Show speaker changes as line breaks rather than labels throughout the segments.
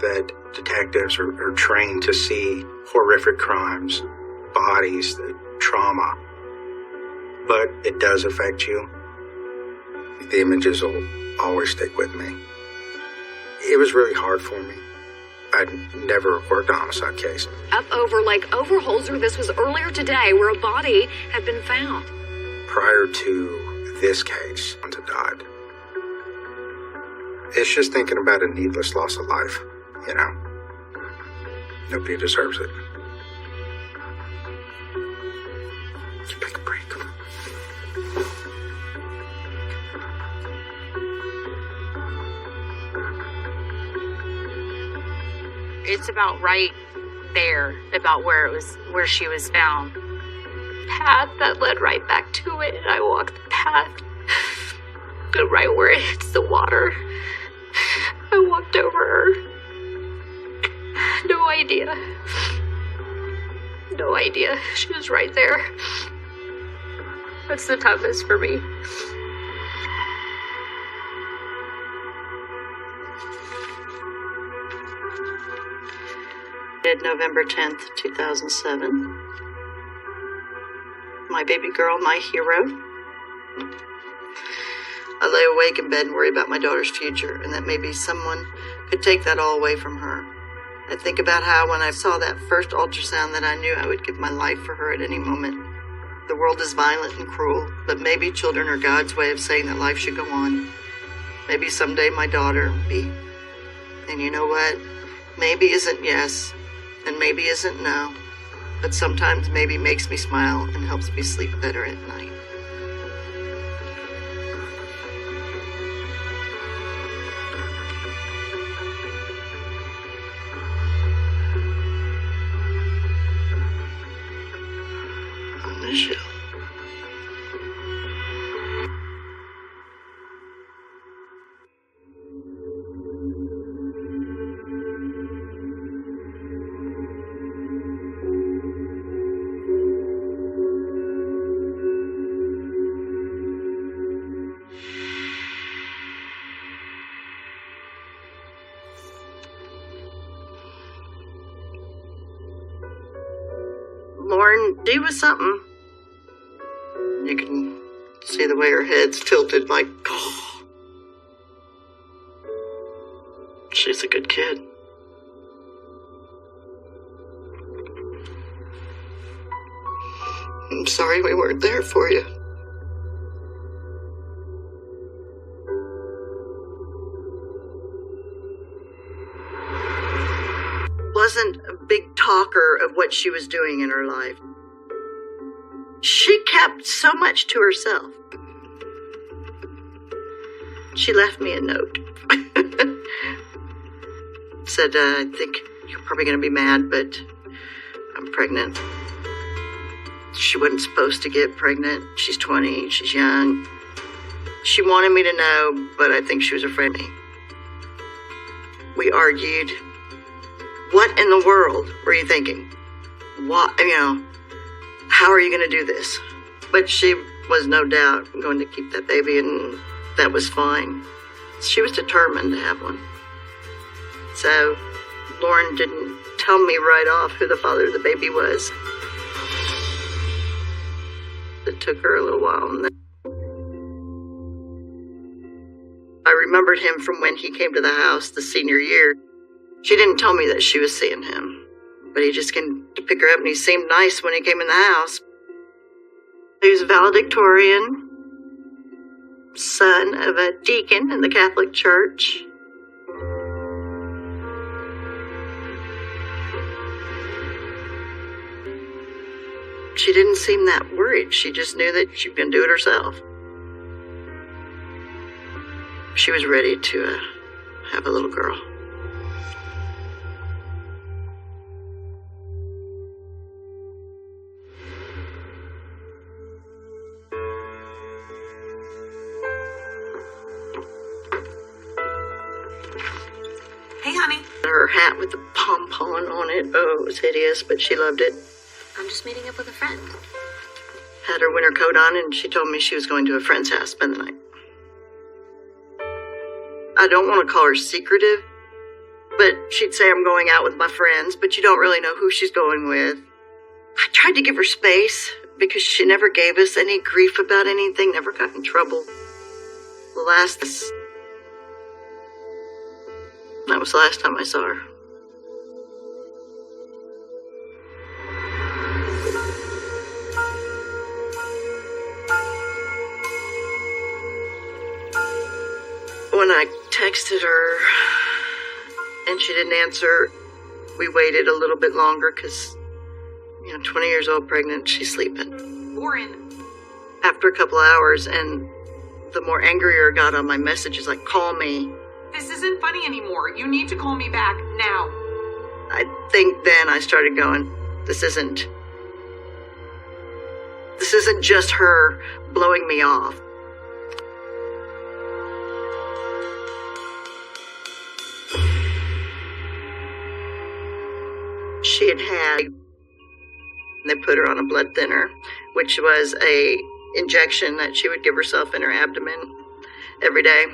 that detectives are trained to see horrific crimes, bodies, the trauma. But it does affect you. The images will always stick with me. It was really hard for me. I'd never worked a homicide case.
Up over Lake Overholser, this was earlier today, where a body had been found.
Prior to this case, someone had died. It's just thinking about a needless loss of life, you know? Nobody deserves it. Take a break.
It's about right there, about where she was found. Path that led right back to it, and I walked the path. Right where it hits the water. I walked over her. No idea. No idea. She was right there. That's the toughest for me.
November 10th, 2007. My baby girl, my hero. I lay awake in bed and worry about my daughter's future, and that maybe someone could take that all away from her. I think about how when I saw that first ultrasound that I knew I would give my life for her at any moment. The world is violent and cruel, but maybe children are God's way of saying that life should go on. Maybe someday my daughter will be. And you know what? Maybe isn't yes, and maybe isn't no, but sometimes maybe makes me smile and helps me sleep better at night. I miss you. Lauren, she was something. You can see the way her head's tilted like, oh. She's a good kid. I'm sorry we weren't there for you. Wasn't a big talker of what she was doing in her life. She kept so much to herself. She left me a note. Said, I think you're probably going to be mad, but I'm pregnant. She wasn't supposed to get pregnant. She's 20, she's young. She wanted me to know, but I think she was afraid of me. We argued. What in the world were you thinking? What, how are you going to do this? But she was no doubt going to keep that baby, and that was fine. She was determined to have one. So Lauren didn't tell me right off who the father of the baby was. It took her a little while. And then I remembered him from when he came to the house the senior year. She didn't tell me that she was seeing him, but he just came to pick her up, and he seemed nice when he came in the house. He was a valedictorian, son of a deacon in the Catholic Church. She didn't seem that worried. She just knew that she was going to do it herself. She was ready to have a little girl.
Hey, honey.
Her hat with the pom-pom on it. Oh, it was hideous, but she loved it.
I'm just meeting up with a friend.
Had her winter coat on, and she told me she was going to a friend's house to spend the night. I don't want to call her secretive, But she'd say, I'm going out with my friends, but you don't really know who she's going with. I tried to give her space because she never gave us any grief about anything, never got in trouble. That was the last time I saw her. When I texted her and she didn't answer, we waited a little bit longer because, 20 years old, pregnant, she's sleeping.
Lauren.
After a couple hours, and the more angrier I got on my messages, like, call me.
This isn't funny anymore. You need to call me back now.
I think then I started going, this isn't just her blowing me off. She had they put her on a blood thinner, which was a injection that she would give herself in her abdomen every day.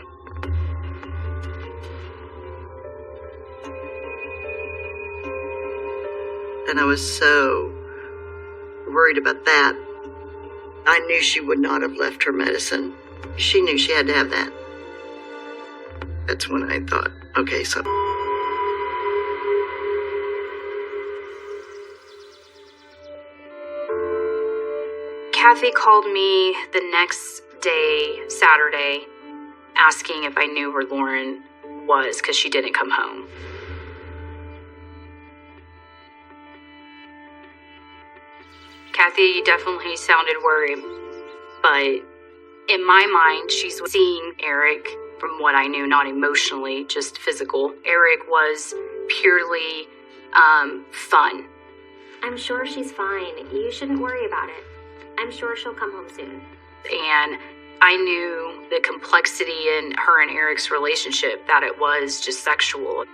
And I was so worried about that. I knew she would not have left her medicine. She knew she had to have that. That's when I thought, okay, so.
Kathy called me the next day, Saturday, asking if I knew where Lauren was because she didn't come home. Kathy definitely sounded worried, but in my mind, she's seeing Eric from what I knew, not emotionally, just physical. Eric was purely fun.
I'm sure she's fine. You shouldn't worry about it. I'm sure she'll come home soon.
And I knew the complexity in her and Eric's relationship, that it was just sexual.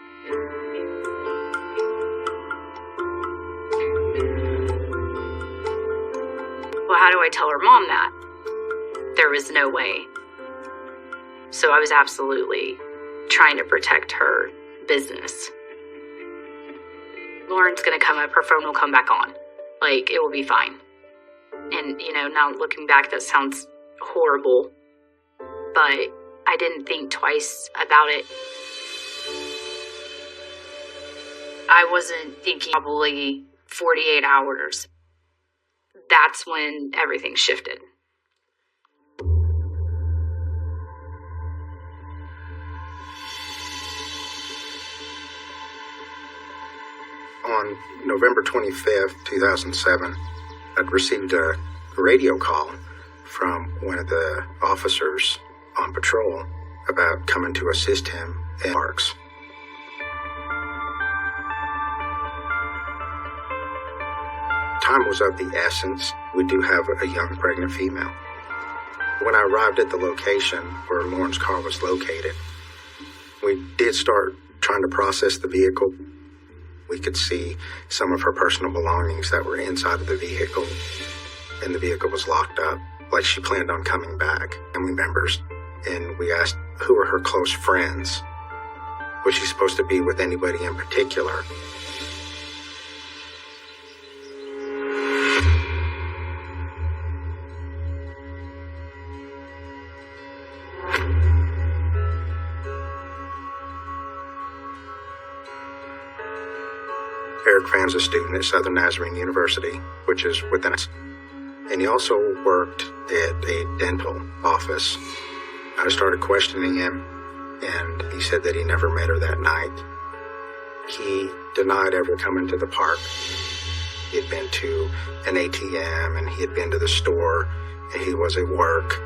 Well, how do I tell her mom that? There was no way. So I was absolutely trying to protect her business. Lauren's gonna come up, her phone will come back on. Like, it will be fine. And, now looking back, that sounds horrible. But I didn't think twice about it. I wasn't thinking probably 48 hours. That's when everything shifted.
On November 25th, 2007, I'd received a radio call from one of the officers on patrol about coming to assist him in parks. Time was of the essence. We do have a young pregnant female. When I arrived at the location where Lauren's car was located, we did start trying to process the vehicle. We could see some of her personal belongings that were inside of the vehicle, and the vehicle was locked up, like she planned on coming back. Family members, and we asked who were her close friends. Was she supposed to be with anybody in particular? Eric Pham's a student at Southern Nazarene University, which is within us. And he also worked at a dental office. I started questioning him, and he said that he never met her that night. He denied ever coming to the park. He had been to an ATM, and he had been to the store, and he was at work.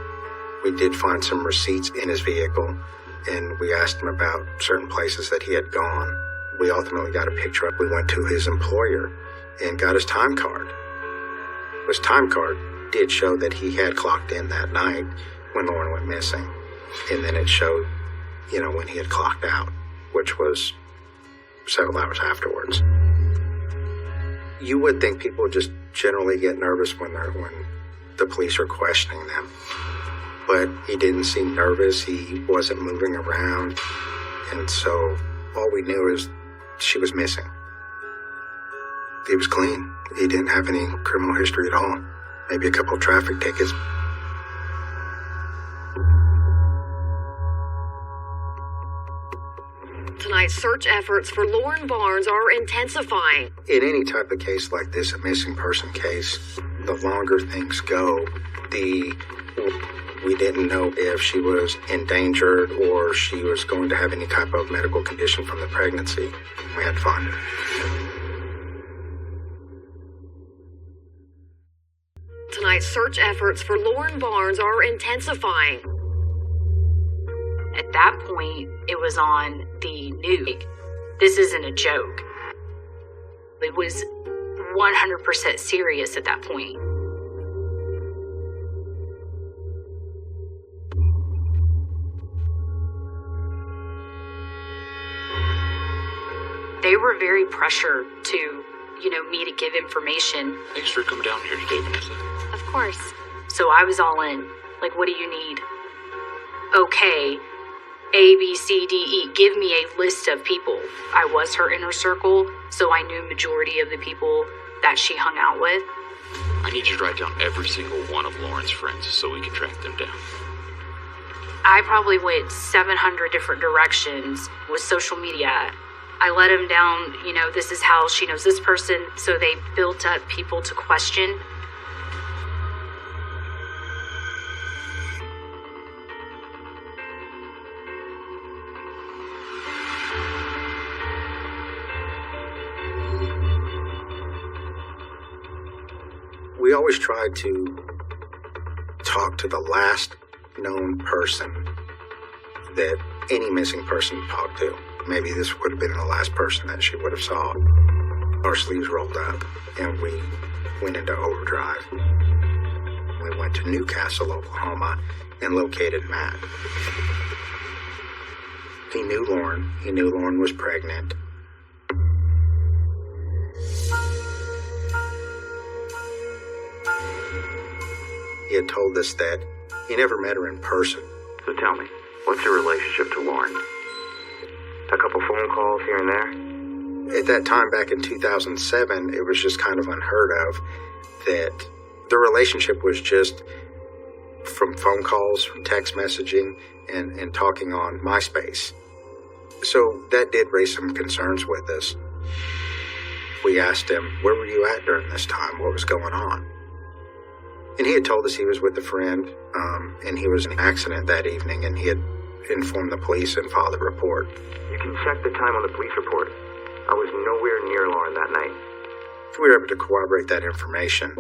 We did find some receipts in his vehicle, and we asked him about certain places that he had gone. We ultimately got a picture up. We went to his employer and got his time card. His time card did show that he had clocked in that night when Lauren went missing. And then it showed, when he had clocked out, which was several hours afterwards. You would think people just generally get nervous when the police are questioning them. But he didn't seem nervous. He wasn't moving around. And so All we knew is she was missing. He was clean. He didn't have any criminal history at all. Maybe a couple of traffic tickets.
Tonight's search efforts for Lauren Barnes are intensifying.
In any type of case like this, a missing person case, the longer things go, we didn't know if she was endangered or she was going to have any type of medical condition from the pregnancy. We had fun.
Tonight's search efforts for Lauren Barnes are intensifying.
At that point, it was on the news. This isn't a joke. It was 100% serious at that point. They were very pressured to, me to give information.
Thanks for coming down here today, Vanessa.
Of course.
So I was all in. Like, what do you need? Okay, A, B, C, D, E. Give me a list of people. I was her inner circle, so I knew majority of the people that she hung out with.
I need you to write down every single one of Lauren's friends so we can track them down.
I probably went 700 different directions with social media. I let them down, this is how she knows this person, so they built up people to question.
We always tried to talk to the last known person that any missing person talked to. Maybe this would have been the last person that she would have saw. Our sleeves rolled up and we went into overdrive. We went to Newcastle, Oklahoma and located Matt. He knew Lauren. He knew Lauren was pregnant. He had told us that he never met her in person.
So tell me, what's your relationship to Lauren? A couple phone calls here and there?
At that time, back in 2007, it was just kind of unheard of that the relationship was just from phone calls, from text messaging, and talking on MySpace. So that did raise some concerns with us. We asked him, where were you at during this time? What was going on? And he had told us he was with a friend, and he was in an accident that evening, and he had informed the police and filed a report.
You can check the time on the police report. I was nowhere near Lauren that night.
We were able to corroborate that information.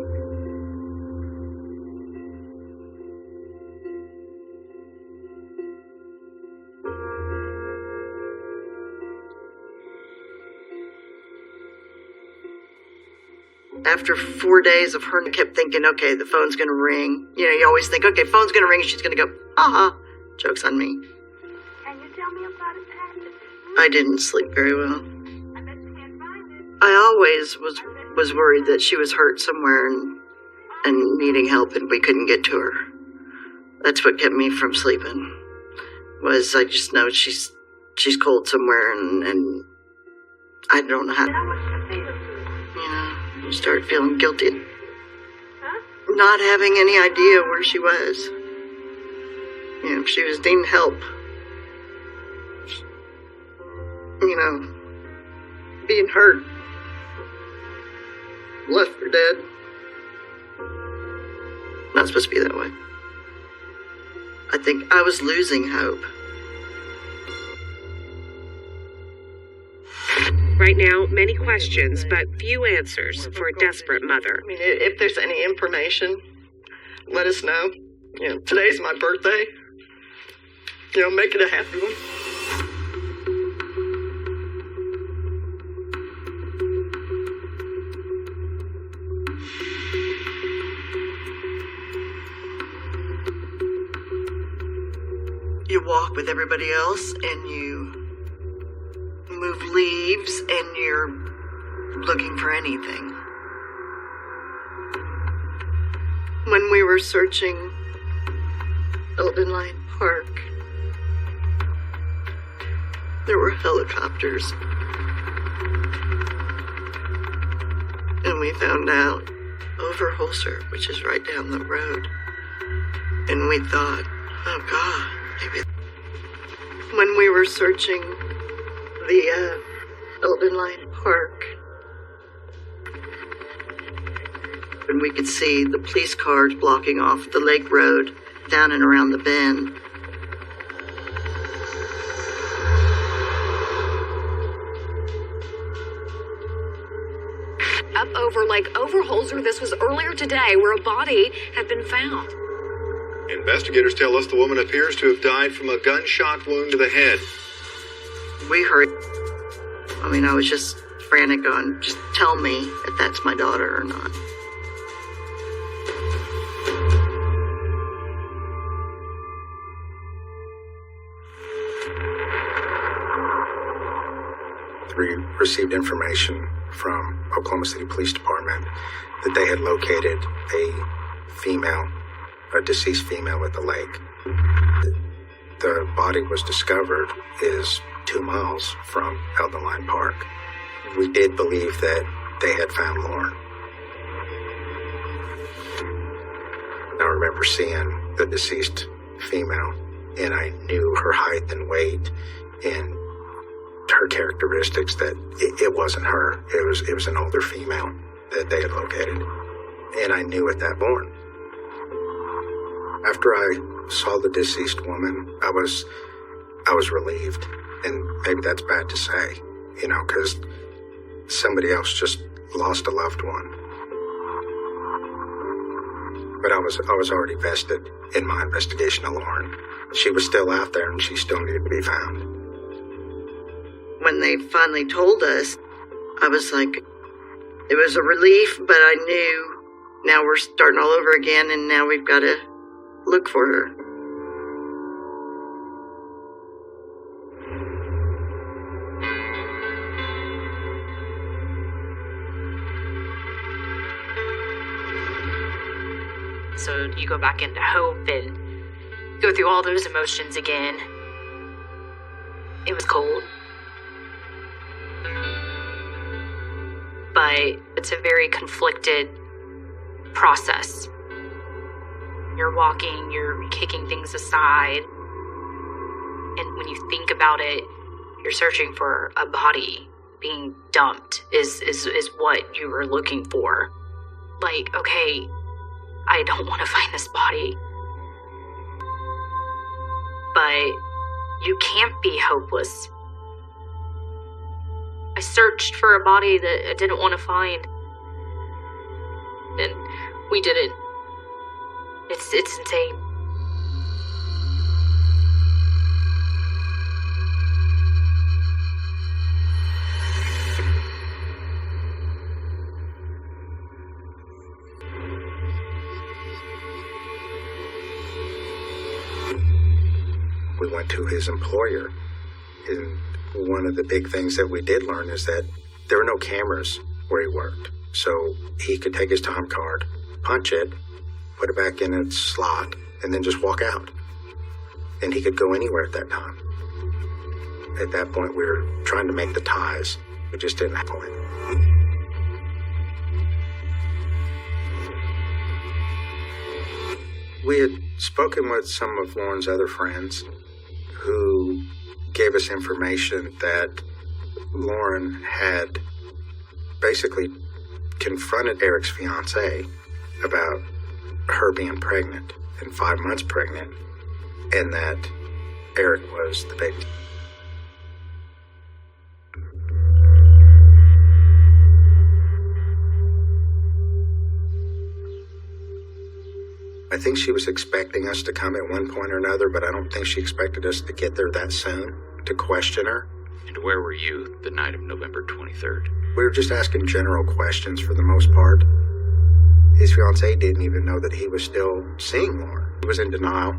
After 4 days of her, kept thinking, okay, the phone's going to ring. You always think, okay, phone's going to ring, and she's going to go, joke's on me.
Can you tell me about it, Pat?
I didn't sleep very well.
I bet you can't find it.
I always was worried that she was hurt somewhere and needing help, and we couldn't get to her. That's what kept me from sleeping. Was I just know she's cold somewhere, and I don't know how.
Then I want you to see her.
You start feeling guilty,
Huh?
not having any idea where she was. If she was needing help. Being hurt. Left for dead. Not supposed to be that way. I think I was losing hope.
Right now, many questions, but few answers for a desperate mother.
If there's any information, let us know. Today's my birthday. Make it a happy one. You walk with everybody else and you move leaves and you're looking for anything. When we were searching Elden Light Park, There were helicopters. And we found out over Holzer, which is right down the road. And we thought, oh God, maybe. When we were searching the Eldon Line Park, and we could see the police cars blocking off the lake road down and around the bend.
Up over Holzer, this was earlier today, where a body had been found.
Investigators tell us the woman appears to have died from a gunshot wound to the head.
We heard, I was just frantic on, just tell me if that's my daughter or not.
We received information from Oklahoma City Police Department that they had located a deceased female at the lake. The body was discovered is 2 miles from Eldon Line Park. We did believe that they had found Lauren. I remember seeing the deceased female, and I knew her height and weight and her characteristics that it wasn't her. It was an older female that they had located, and I knew at that point. After I saw the deceased woman, I was relieved, and maybe that's bad to say, because somebody else just lost a loved one. But I was already vested in my investigation of Lauren. She was still out there, and she still needed to be found.
When they finally told us, I was like, it was a relief, but I knew now we're starting all over again, and now we've got to look for her.
So you go back into hope and go through all those emotions again. It was cold. But it's a very conflicted process. You're walking, you're kicking things aside. And when you think about it, you're searching for a body being dumped is what you were looking for. Like, okay, I don't want to find this body. But you can't be hopeless. I searched for a body that I didn't want to find. And we didn't. It's insane.
We went to his employer, and one of the big things that we did learn is that there were no cameras where he worked. So he could take his time card, punch it, put it back in its slot, and then just walk out. And he could go anywhere at that time. At that point, we were trying to make the ties. We just didn't have it. We had spoken with some of Lauren's other friends who gave us information that Lauren had basically confronted Eric's fiancée about her being pregnant and 5 months pregnant, and that Eric was the baby. I think she was expecting us to come at one point or another, but I don't think she expected us to get there that soon to question her.
And where were you the night of November 23rd?
We were just asking general questions for the most part. His fiancée didn't even know that he was still seeing Lauren. He was in denial,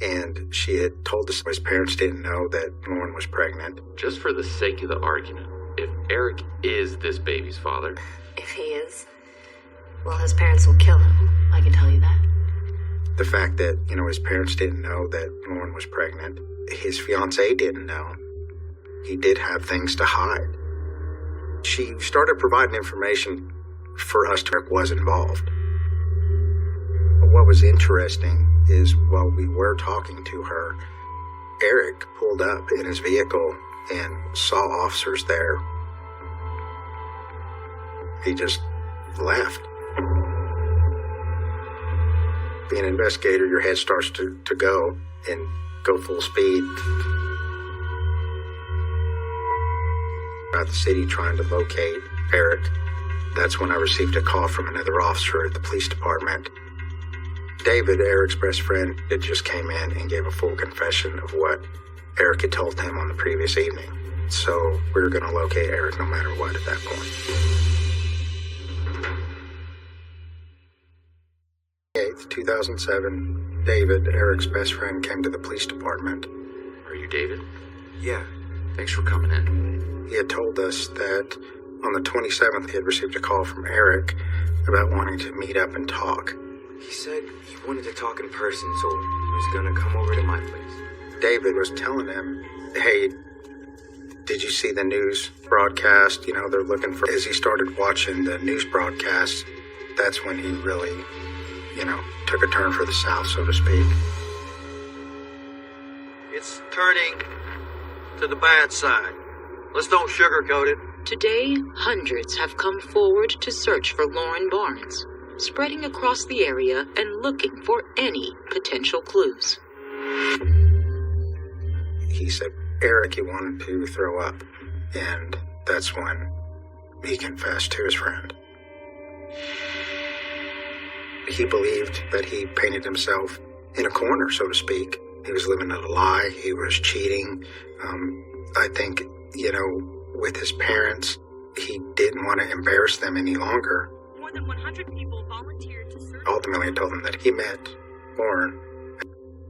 and she had told us his parents didn't know that Lauren was pregnant.
Just for the sake of the argument, if Eric is this baby's father...
If he is, well, his parents will kill him. I can tell you that.
The fact that, his parents didn't know that Lauren was pregnant, his fiancée didn't know, he did have things to hide. She started providing information for us to was involved. What was interesting is while we were talking to her, Eric pulled up in his vehicle and saw officers there. He just left. Being an investigator, your head starts to go and go full speed. Out the city trying to locate Eric. That's when I received a call from another officer at the police department. David, Eric's best friend, had just came in and gave a full confession of what Eric had told him on the previous evening. So we were going to locate Eric no matter what at that point. 8th, 2007, David, Eric's best friend, came to the police department.
Are you David?
Yeah.
Thanks for coming in.
He had told us that on the 27th he had received a call from Eric about wanting to meet up and talk.
He said he wanted to talk in person, so he was gonna come over to my place.
David was telling him, hey, did you see the news broadcast? You know, they're looking for... As he started watching the news broadcast, that's when he really, took a turn for the south, so to speak.
It's turning to the bad side. Let's don't sugarcoat it.
Today, hundreds have come forward to search for Lauren Barnes, spreading across the area and looking for any potential clues.
He said, Eric, he wanted to throw up, and that's when he confessed to his friend. He believed that he painted himself in a corner, so to speak. He was living a lie, he was cheating. I think, with his parents, he didn't want to embarrass them any longer.
More than 100 people volunteered to search.
Ultimately, I told him that he met Lauren,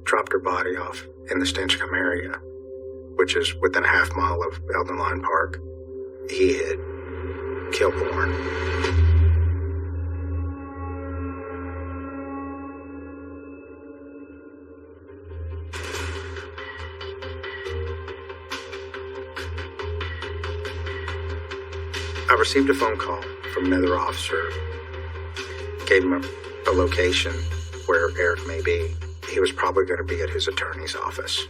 dropped her body off in the Stinchcombe area, which is within a half mile of Eldon Line Park. He had killed Lauren. I received a phone call from another officer, gave him a location where Eric may be. He was probably going to be at his attorney's office.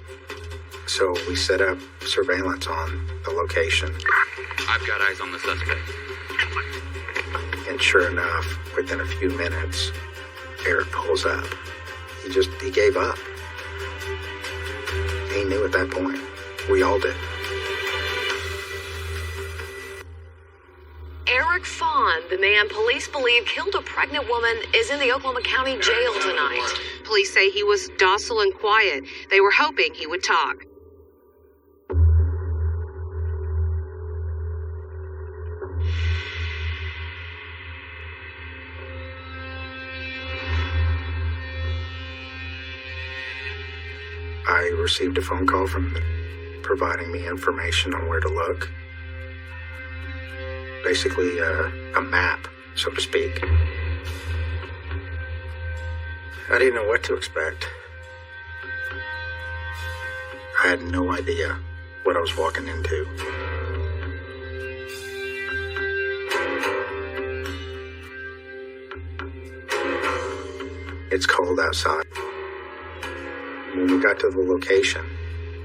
So we set up surveillance on the location.
I've got eyes on the suspect.
And sure enough, within a few minutes, Eric pulls up. He gave up. He knew at that point. We all did.
Eric Fawn, the man police believe killed a pregnant woman, is in the Oklahoma County jail tonight.
Police say he was docile and quiet. They were hoping he would talk.
I received a phone call from them providing me information on where to look. Basically, a map, so to speak. I didn't know what to expect. I had no idea what I was walking into. It's cold outside. When we got to the location,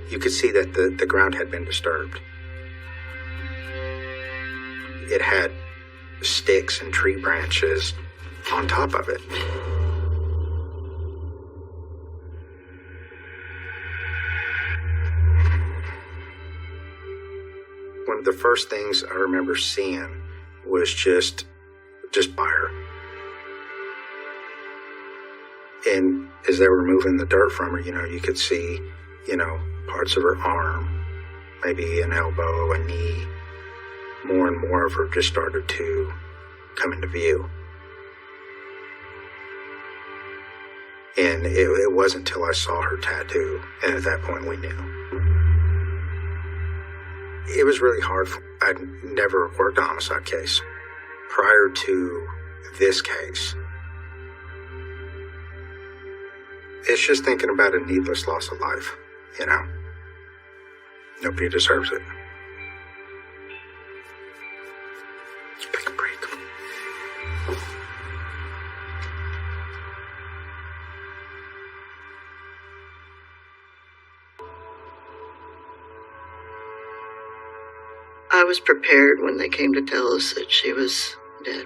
you could see that the ground had been disturbed. It had sticks and tree branches on top of it. One of the first things I remember seeing was just fire. And as they were moving the dirt from her, you could see, parts of her arm, maybe an elbow, a knee. More and more of her just started to come into view. And it wasn't until I saw her tattoo, and at that point we knew. It was really hard. I'd never worked a homicide case. Prior to this case, it's just thinking about a needless loss of life, Nobody deserves it.
I was prepared when they came to tell us that she was dead.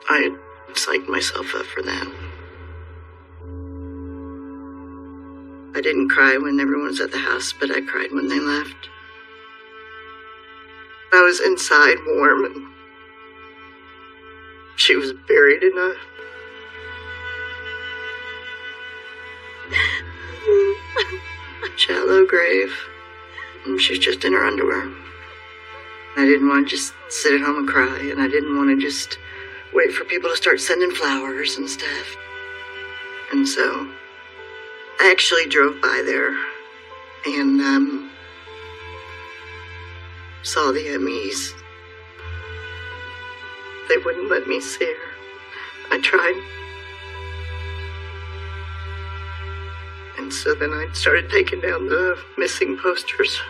I had psyched myself up for that. I didn't cry when everyone was at the house, but I cried when they left. I was inside warm, and she was buried in a shallow grave. And she was just in her underwear. I didn't want to just sit at home and cry, and I didn't want to just wait for people to start sending flowers and stuff. And so I actually drove by there and saw the MEs. They wouldn't let me see her. I tried. And so then I started taking down the missing posters.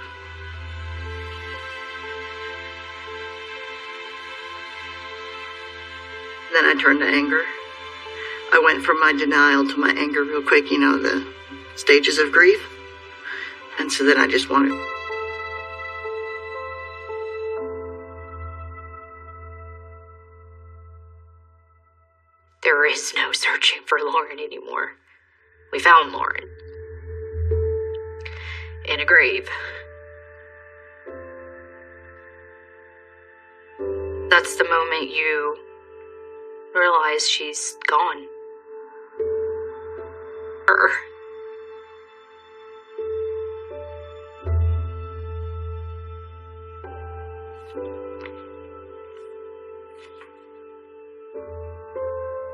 Then I turned to anger. I went from my denial to my anger real quick, you know, the stages of grief. And so then I just wanted...
There is no searching for Lauren anymore. We found Lauren. In a grave. That's the moment you realize she's gone. Her.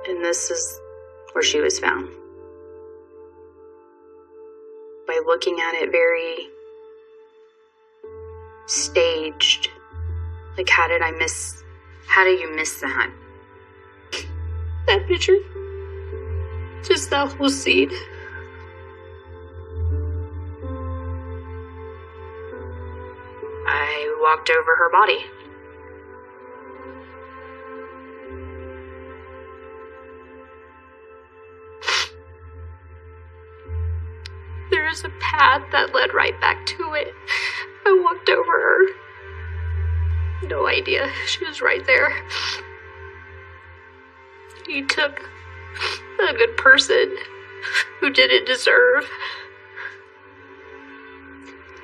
And this is where she was found. By looking at it very staged. Like, how do you miss that? That picture? Just that whole scene. I walked over her body. There is a path that led right back to it. I walked over her. No idea. She was right there. He took a good person who didn't deserve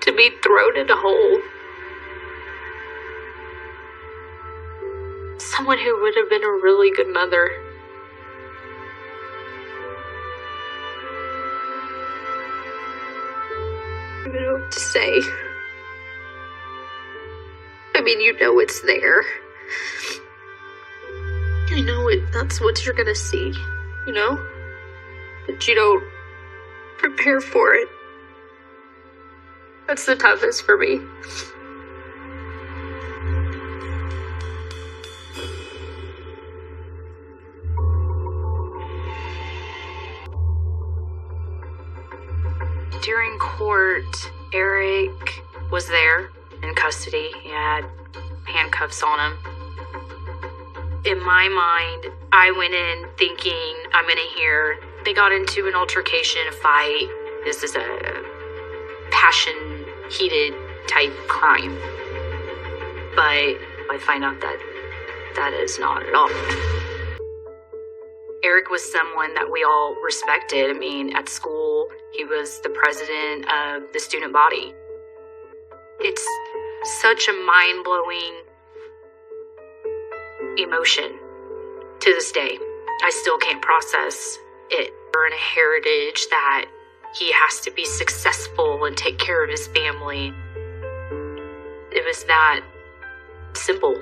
to be thrown in a hole. Someone who would have been a really good mother. I don't know what to say. I mean, you know it's there. You know that's what you're gonna see, you know? But you don't prepare for it. That's the toughest for me. During court, Eric was there in custody. He had handcuffs on him. In my mind, I went in thinking I'm going to hear they got into an altercation, a fight. This is a passion-heated type crime. But I find out that that is not at all. Eric was someone that we all respected. I mean, at school, he was the president of the student body. It's such a mind-blowing emotion to this day. I still can't process it. We're in a heritage that he has to be successful and take care of his family. It was that simple,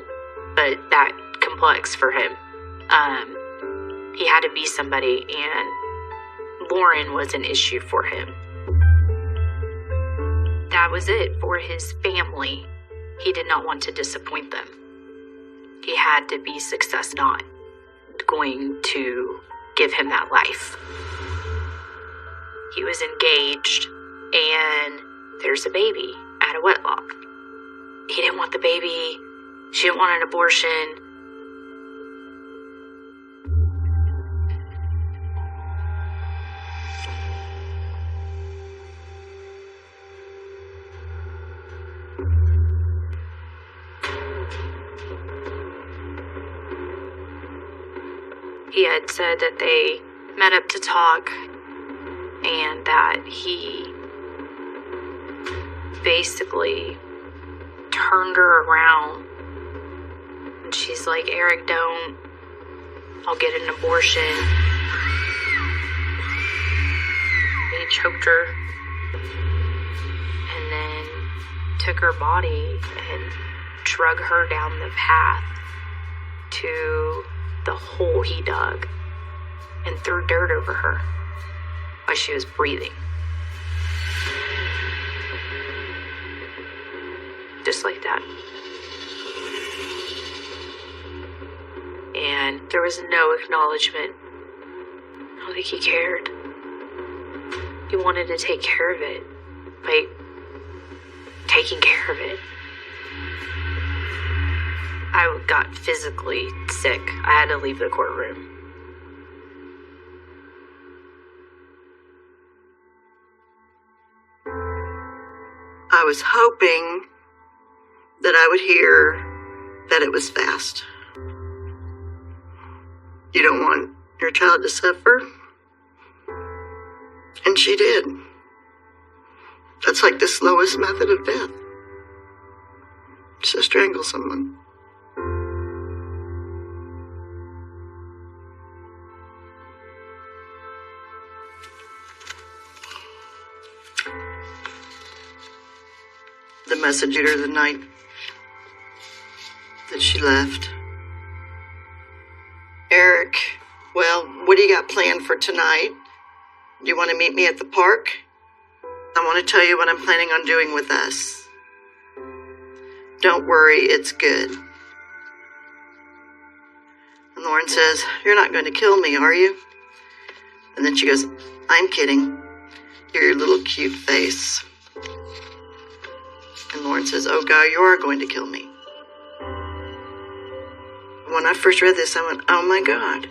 but that complex for him. He had to be somebody, and Lauren was an issue for him. That was it for his family. He did not want to disappoint them. He had to be success, not going to give him that life. He was engaged, and there's a baby at a wedlock. He didn't want the baby. She didn't want an abortion. He had said that they met up to talk and that he basically turned her around. And she's like, Eric, don't. I'll get an abortion. He choked her and then took her body and drug her down the path to the hole he dug and threw dirt over her while she was breathing. Just like that. And there was no acknowledgement. I don't think he cared. He wanted to take care of it by taking care of it. I got physically sick. I had to leave the courtroom.
I was hoping that I would hear that it was fast. You don't want your child to suffer. And she did. That's like the slowest method of death. Just to strangle someone. The message later the night that she left. Eric, well, what do you got planned for tonight? Do you want to meet me at the park? I want to tell you what I'm planning on doing with us. Don't worry, it's good. And Lauren says, you're not going to kill me, are you? And then she goes, I'm kidding. You're your little cute face. And Lauren says, oh, God, you are going to kill me. When I first read this, I went, oh, my God.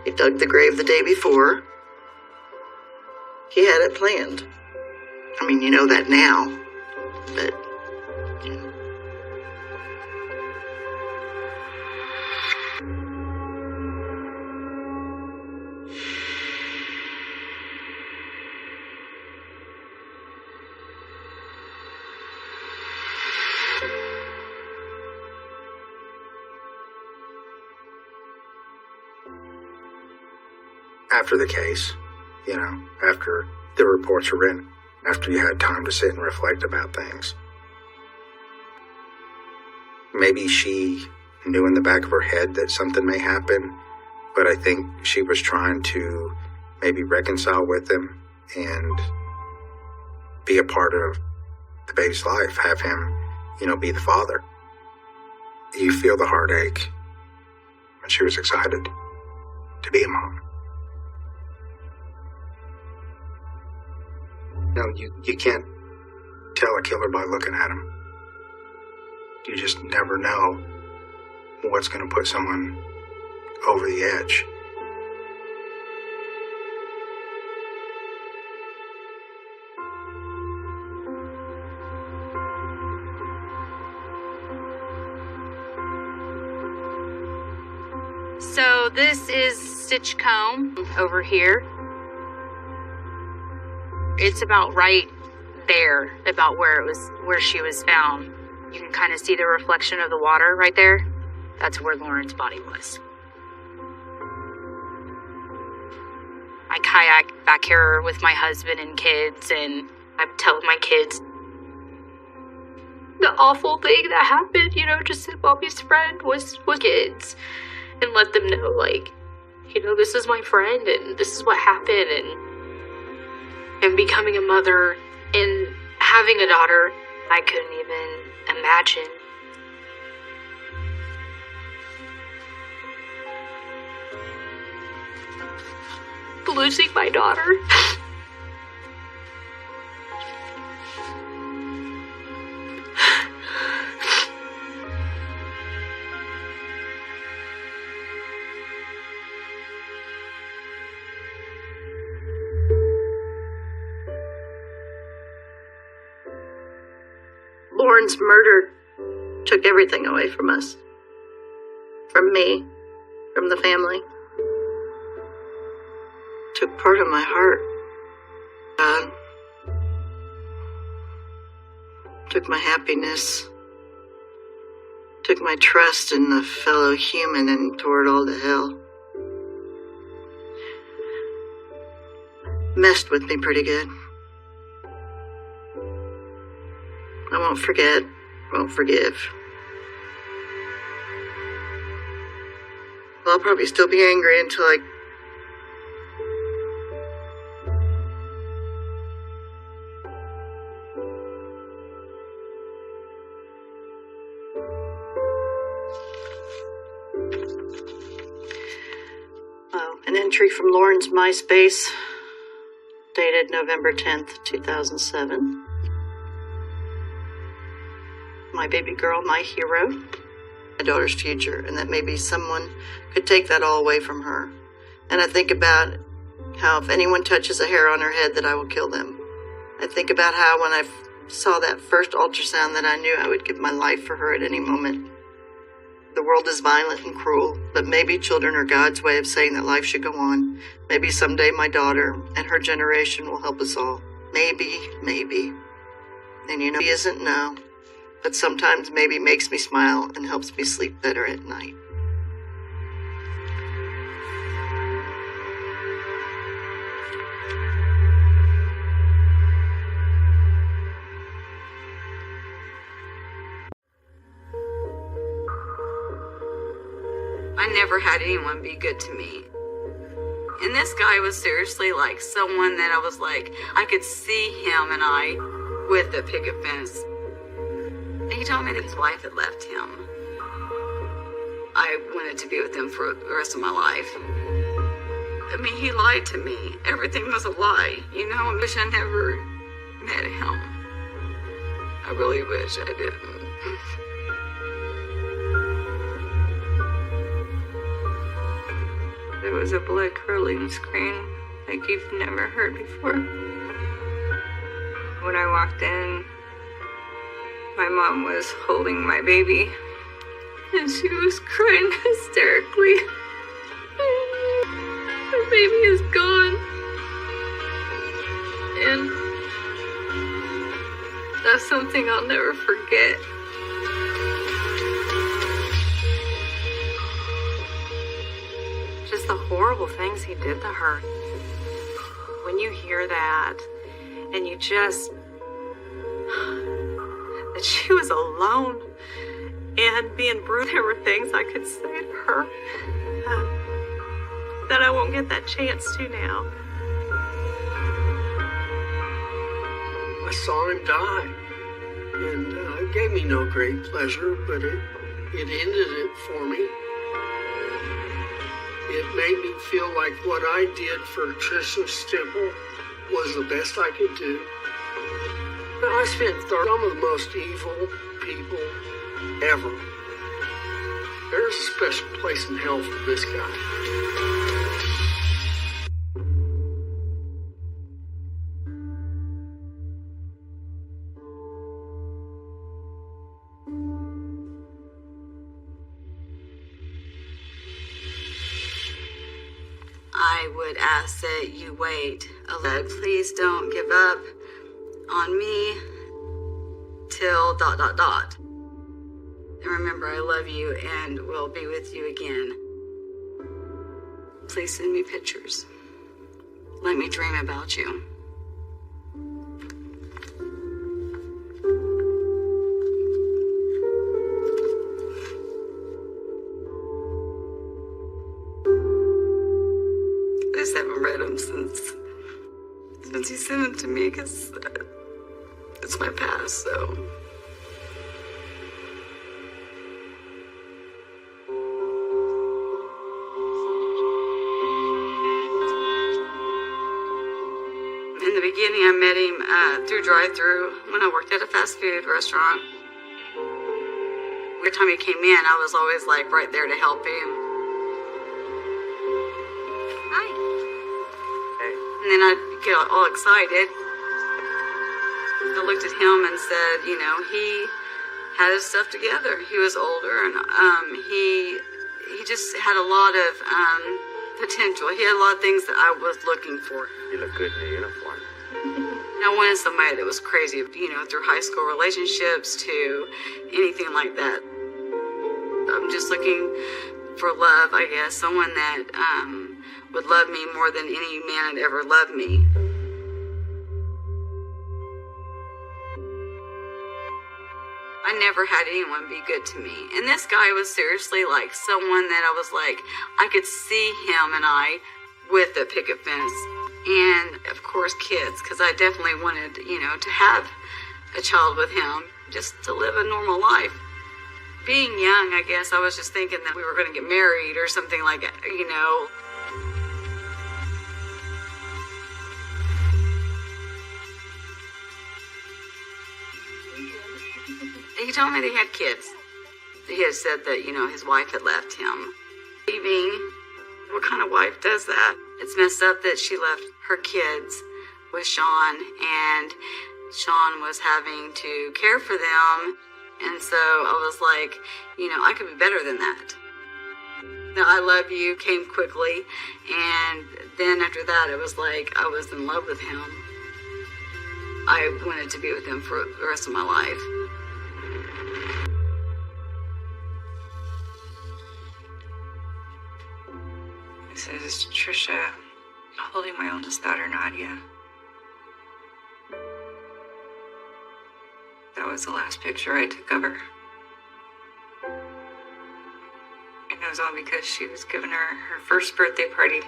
He dug the grave the day before. He had it planned. I mean, you know that now, but, you know.
After the case, after the reports were written, after you had time to sit and reflect about things. Maybe she knew in the back of her head that something may happen, but I think she was trying to maybe reconcile with him and be a part of the baby's life, have him, be the father. You feel the heartache, and she was excited to be a mom. No, you can't tell a killer by looking at him. You just never know what's going to put someone over the edge.
So this is Stitchcombe over here. It's about right there, about where she was found. You can kind of see the reflection of the water right there. That's where Lauren's body was. I kayak back here with my husband and kids, and I'm telling my kids the awful thing that happened, just that Bobby's friend was kids, and let them know, this is my friend, and this is what happened, and becoming a mother and having a daughter, I couldn't even imagine. Losing my daughter.
Lauren's murder took everything away from us. From from me, from the family. Took part of my heart. God. Took my happiness. Took my trust in the fellow human and tore it all to hell. Messed with me pretty good. I won't forget, won't forgive. Well, I'll probably still be angry until I... Oh, an entry from Lauren's MySpace, dated November 10th, 2007. My baby girl, my hero, my daughter's future, and that maybe someone could take that all away from her. And I think about how if anyone touches a hair on her head that I will kill them. I think about how when I saw that first ultrasound that I knew I would give my life for her at any moment. The world is violent and cruel, but maybe children are God's way of saying that life should go on. Maybe someday my daughter and her generation will help us all. Maybe. And you know, he isn't no. But sometimes maybe makes me smile and helps me sleep better at night.
I never had anyone be good to me. And this guy was seriously like someone that I was like, I could see him and I with the picket fence. And he told me that his wife had left him. I wanted to be with him for the rest of my life. I mean, he lied to me. Everything was a lie. You know, I wish I never met him. I really wish I didn't. There was a blood curdling scream like you've never heard before. When I walked in, my mom was holding my baby, and she was crying hysterically. My baby is gone. And that's something I'll never forget.
Just the horrible things he did to her. When you hear that, and you just... that she was alone and being bruised, there were things I could say to her that I won't get that chance to now.
I saw him die, and it gave me no great pleasure, but it ended it for me. It made me feel like what I did for Tricia Stimple was the best I could do. I spent some of the most evil people ever. There's a special place in hell for this guy.
I would ask that you wait a little. Please don't give up on me till ... And remember, I love you and will be with you again. Please send me pictures. Let me dream about you. I just haven't read them since he sent them to me because it's my past, so. In the beginning, I met him through drive-thru when I worked at a fast food restaurant. Every time he came in, I was always like right there to help him. Hi.
Hey.
And then I'd get all excited. I looked at him and said, you know, he had his stuff together. He was older, and he just had a lot of potential. He had a lot of things that I was looking for.
You look good in the uniform.
I wanted somebody that was crazy, you know, through high school relationships to anything like that. I'm just looking for love, I guess. Someone that would love me more than any man had ever loved me. I never had anyone be good to me. And this guy was seriously like someone that I was like, I could see him and I with a picket fence. And of course kids, because I definitely wanted, you know, to have a child with him, just to live a normal life. Being young, I guess, I was just thinking that we were going to get married or something like that, you know. He told me that he had kids. He had said that, you know, his wife had left him. Leaving, what kind of wife does that? It's messed up that she left her kids with Sean, and Sean was having to care for them. And so I was like, you know, I could be better than that. The I love you came quickly, and then after that, it was like I was in love with him. I wanted to be with him for the rest of my life.
This is Trisha holding my oldest daughter, Nadia. That was the last picture I took of her. And it was all because she was giving her first birthday party.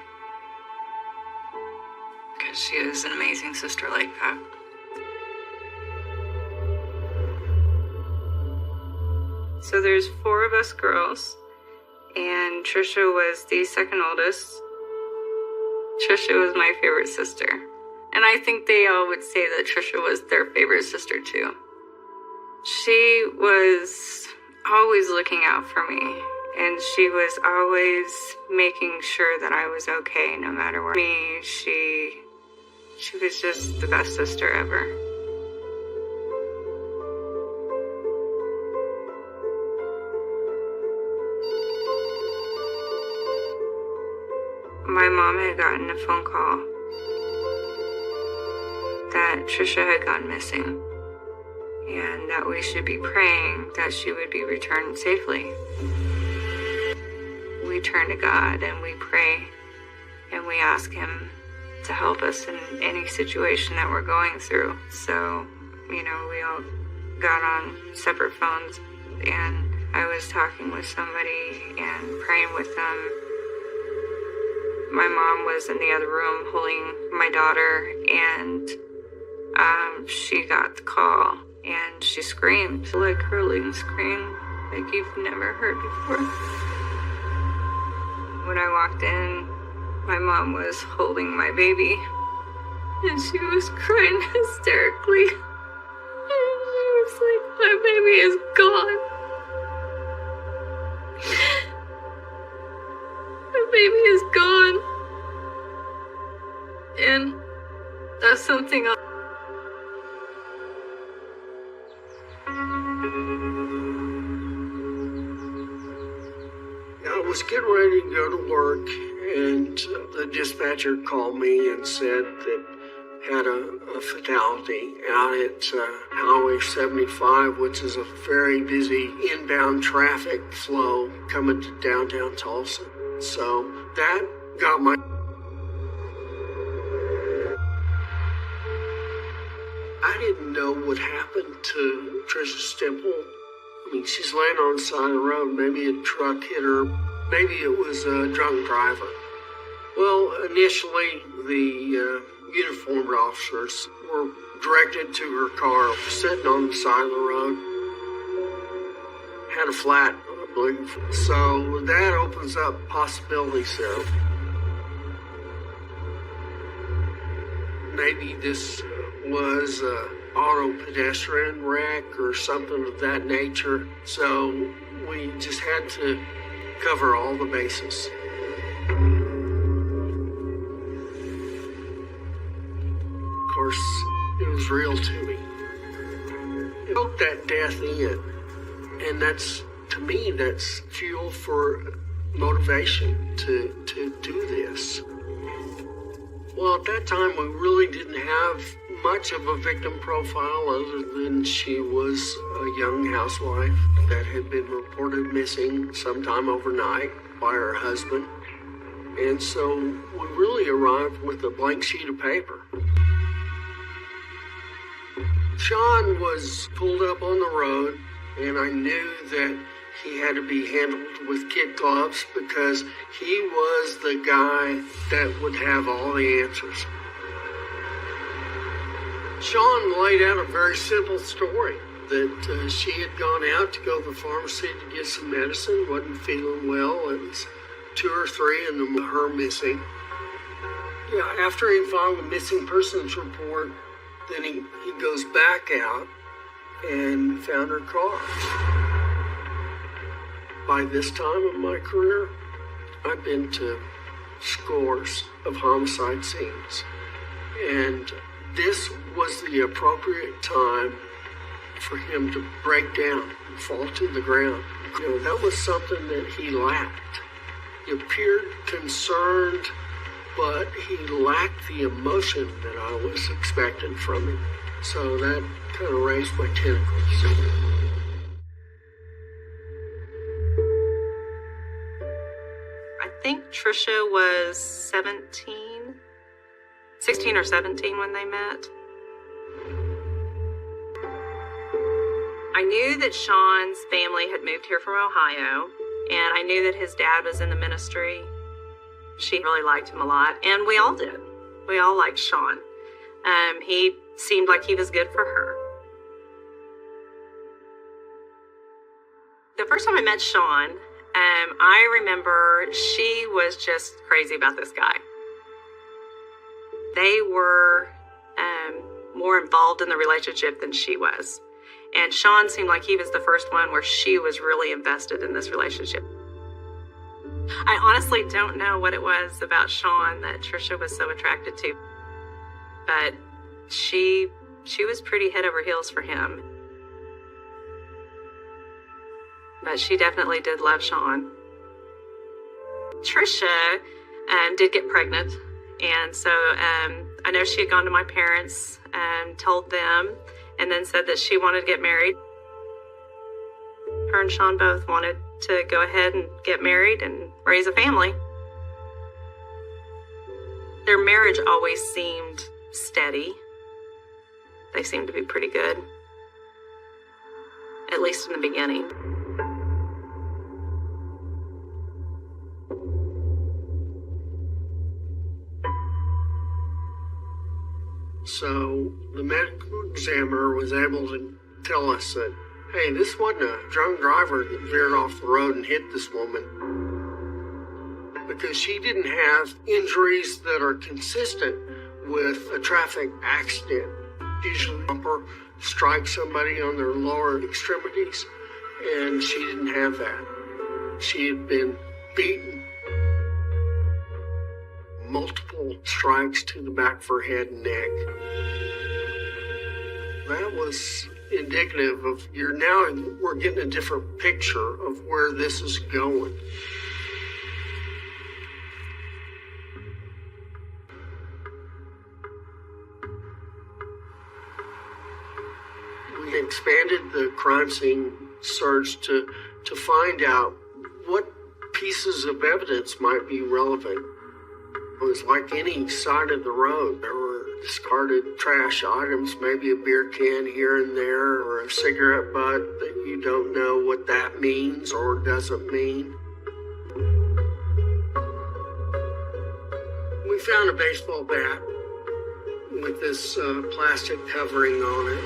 Because she is an amazing sister like that. So there's 4 of us girls, and Trisha was the second oldest. Trisha was my favorite sister. And I think they all would say that Trisha was their favorite sister too. She was always looking out for me, and she was always making sure that I was okay no matter what. She was just the best sister ever. My mom had gotten a phone call that Trisha had gone missing, and that we should be praying that she would be returned safely. We turn to God and we pray, and we ask Him to help us in any situation that we're going through. So, you know, we all got on separate phones, and I was talking with somebody and praying with them. My mom was in the other room holding my daughter, and she got the call, and she screamed, like hurling scream, like you've never heard before. When I walked in, my mom was holding my baby, and she was crying hysterically. And she was like, my baby is gone. My baby is gone. And that's something
I was getting ready to go to work, and the dispatcher called me and said that had a fatality out at Highway 75, which is a very busy inbound traffic flow coming to downtown Tulsa. So that got my... I didn't know what happened to Trisha Stemple. I mean, she's laying on the side of the road. Maybe a truck hit her. Maybe it was a drunk driver. Well, initially, the uniformed officers were directed to her car, sitting on the side of the road. Had a flat, I believe. So that opens up possibilities there. Maybe this was an auto pedestrian wreck or something of that nature. So we just had to cover all the bases. Of course, it was real to me. It broke that death in. And that's, to me, that's fuel for motivation to do this. Well, at that time, we really didn't have much of a victim profile other than she was a young housewife that had been reported missing sometime overnight by her husband. And so we really arrived with a blank sheet of paper. Sean was pulled up on the road, and I knew that he had to be handled with kid gloves because he was the guy that would have all the answers. Sean laid out a very simple story that she had gone out to go to the pharmacy to get some medicine, wasn't feeling well. It was 2 or 3 and her missing. Yeah, after he filed a missing persons report, then he goes back out and found her car. By this time of my career, I've been to scores of homicide scenes. And this was the appropriate time for him to break down and fall to the ground. You know, that was something that he lacked. He appeared concerned, but he lacked the emotion that I was expecting from him. So that kind of raised my tentacles.
I think Trisha was 16 or 17 when they met. I knew that Sean's family had moved here from Ohio, and I knew that his dad was in the ministry. She really liked him a lot, and we all did. We all liked Sean. He seemed like he was good for her. The first time I met Sean, I remember she was just crazy about this guy. They were more involved in the relationship than she was. And Sean seemed like he was the first one where she was really invested in this relationship. I honestly don't know what it was about Sean that Trisha was so attracted to. But she was pretty head over heels for him. But she definitely did love Sean. Trisha did get pregnant. And so I know she had gone to my parents and told them, and then said that she wanted to get married. Her and Sean both wanted to go ahead and get married and raise a family. Their marriage always seemed steady. They seemed to be pretty good, at least in the beginning.
So the medical examiner was able to tell us that, hey, this wasn't a drunk driver that veered off the road and hit this woman, because she didn't have injuries that are consistent with a traffic accident. Usually bumper strikes somebody on their lower extremities, and she didn't have that. She had been beaten, multiple strikes to the back of her head and neck. That was indicative of we're getting a different picture of where this is going. We expanded the crime scene search to find out what pieces of evidence might be relevant. It was like any side of the road. There were discarded trash items, maybe a beer can here and there, or a cigarette butt that you don't know what that means or doesn't mean. We found a baseball bat with this plastic covering on it.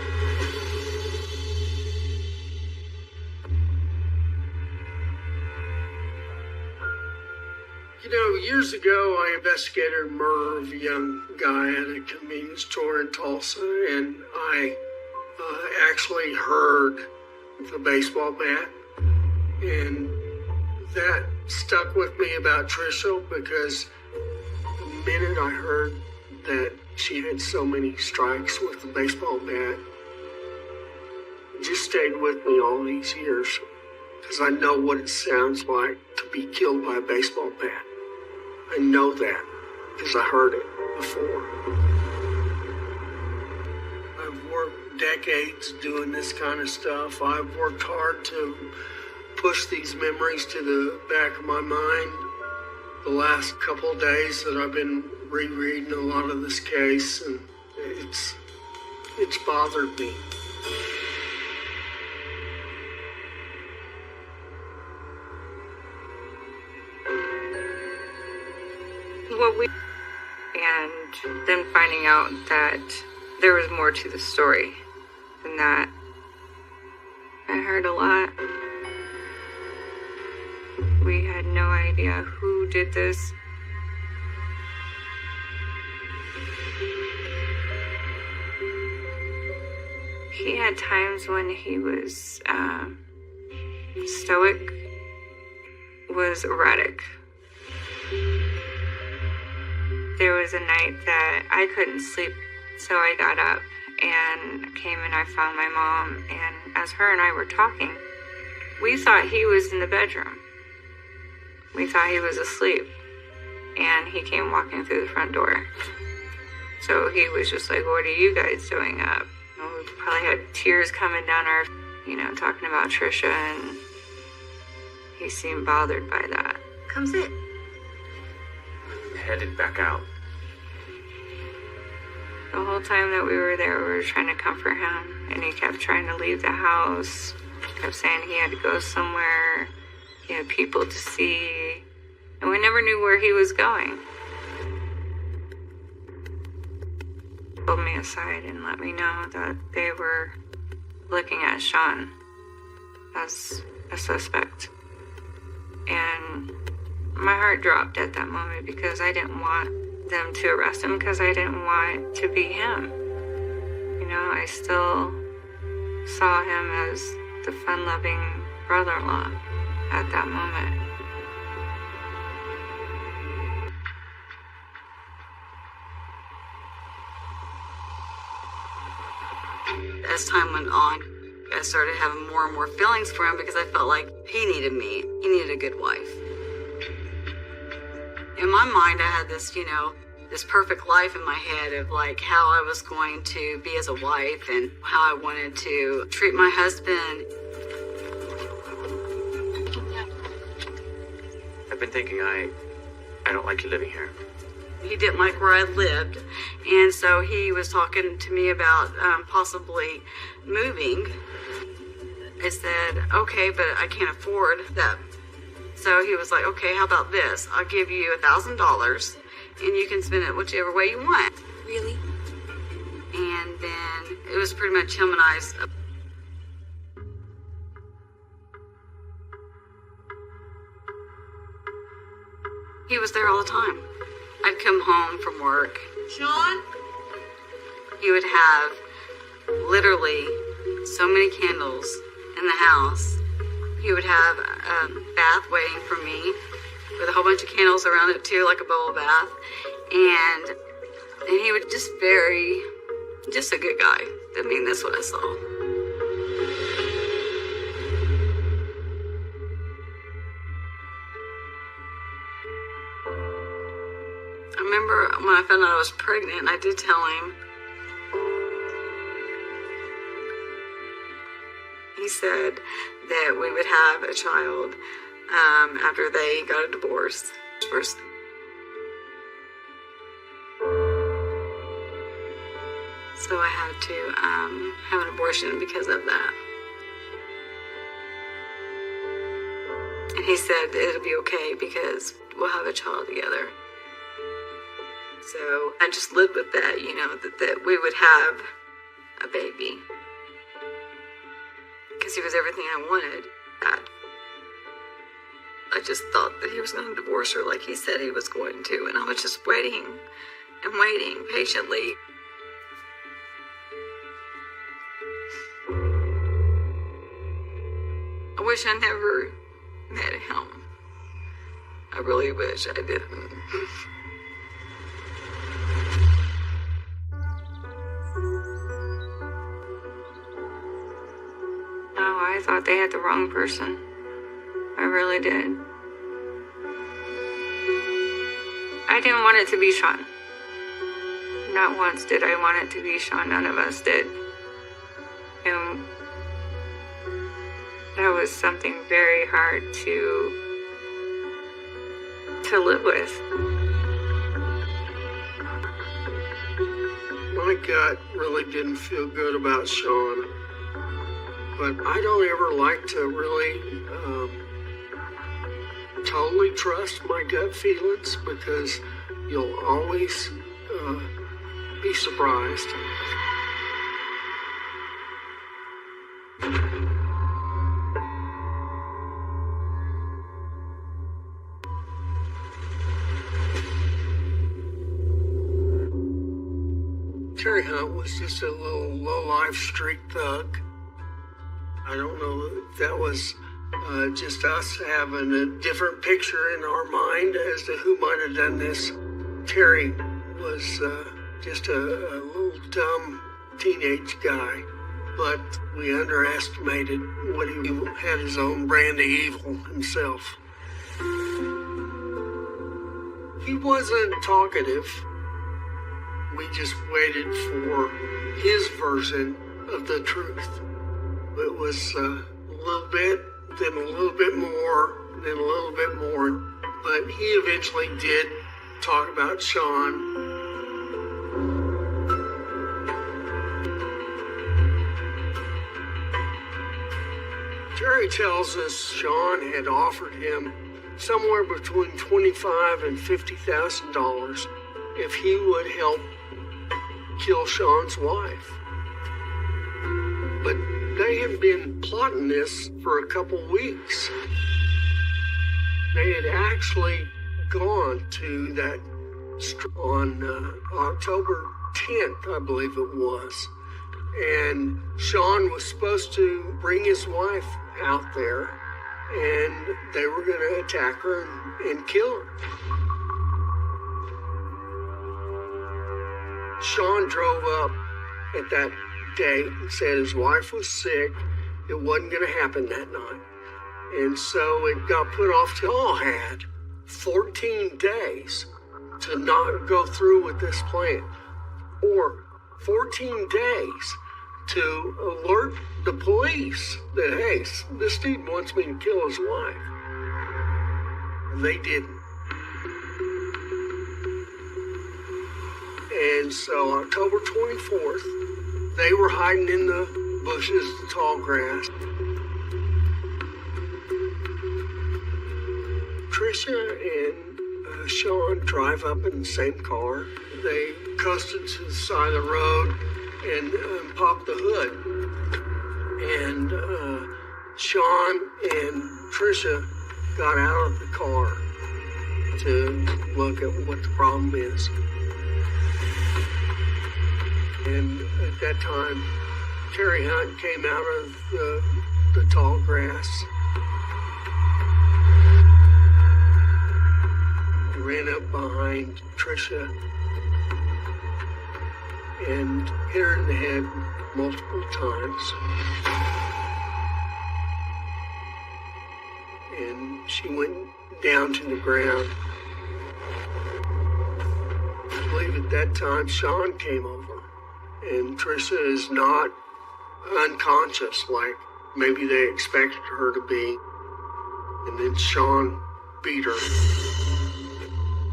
You know, years ago, I investigated a murder of a young guy at a convenience store in Tulsa, and I actually heard the baseball bat, and that stuck with me about Trisha, because the minute I heard that she had so many strikes with the baseball bat, it just stayed with me all these years. because I know what it sounds like to be killed by a baseball bat. I know that because I heard it before. I've worked decades doing this kind of stuff. I've worked hard to push these memories to the back of my mind. The last couple of days that I've been rereading a lot of this case, and it's bothered me.
And then finding out that there was more to the story than that. I heard a lot. We had no idea who did this. He had times when he was stoic, was erratic. There was a night that I couldn't sleep, so I got up and came and I found my mom, and as her and I were talking, we thought he was in the bedroom. We thought he was asleep, and he came walking through the front door. So he was just like, "What are you guys doing up?" And we probably had tears coming down our, talking about Trisha, and he seemed bothered by that.
Come sit.
Headed back out.
The whole time that we were there, we were trying to comfort him, and he kept trying to leave the house. Kept saying he had to go somewhere. He had people to see, and we never knew where he was going. He pulled me aside and let me know that they were looking at Sean as a suspect. And my heart dropped at that moment because I didn't want them to arrest him, because I didn't want it to be him. I still saw him as the fun-loving brother-in-law at that moment.
As time went on, I started having more and more feelings for him because I felt like he needed me. He needed a good wife. In my mind, I had this, this perfect life in my head of like how I was going to be as a wife and how I wanted to treat my husband.
I've been thinking I don't like you living here.
He didn't like where I lived, and so he was talking to me about possibly moving. I said, okay, but I can't afford that. So he was like, okay, how about this? I'll give you $1,000, and you can spend it whichever way you want.
Really?
And then it was pretty much him and I. He was there all the time. I'd come home from work.
Sean?
He would have literally so many candles in the house. He would have a bath waiting for me with a whole bunch of candles around it too, like a bubble bath. And he would just a good guy. I mean, that's what I saw. I remember when I found out I was pregnant, I did tell him. He said that we would have a child after they got a divorce. First. So I had to have an abortion because of that. And he said it'll be okay because we'll have a child together. So I just lived with that, that we would have a baby. Because he was everything I wanted. I just thought that he was going to divorce her like he said he was going to. And I was just waiting and waiting patiently. I wish I never met him. I really wish I didn't.
I thought they had the wrong person. I really did. I didn't want it to be Sean. Not once did I want it to be Sean. None of us did. And that was something very hard to live with.
My gut really didn't feel good about Sean, but I don't ever like to really totally trust my gut feelings because you'll always be surprised. Terry Hunt was just a little low-life street thug. I don't know if that was just us having a different picture in our mind as to who might have done this. Terry was just a little dumb teenage guy, but we underestimated what he had his own brand of evil himself. He wasn't talkative. We just waited for his version of the truth. It was a little bit, then a little bit more, then a little bit more. But he eventually did talk about Sean. Terry tells us Sean had offered him somewhere between $25,000 and $50,000 if he would help kill Sean's wife. But they had been plotting this for a couple weeks. They had actually gone to that on October 10th, I believe it was. And Sean was supposed to bring his wife out there, and they were going to attack her and kill her. Sean drove up at that date and said his wife was sick. It wasn't going to happen that night. And so it got put off to all had 14 days to not go through with this plan. Or 14 days to alert the police that, hey, this dude wants me to kill his wife. They didn't. And so October 24th, they were hiding in the bushes, the tall grass. Tricia and Sean drive up in the same car. They coasted to the side of the road and popped the hood. And Sean and Tricia got out of the car to look at what the problem is. And at that time, Terry Hunt came out of the tall grass, ran up behind Tricia, and hit her in the head multiple times. And she went down to the ground. I believe at that time, Sean came over. And Tricia is not unconscious like maybe they expected her to be. And then Sean beat her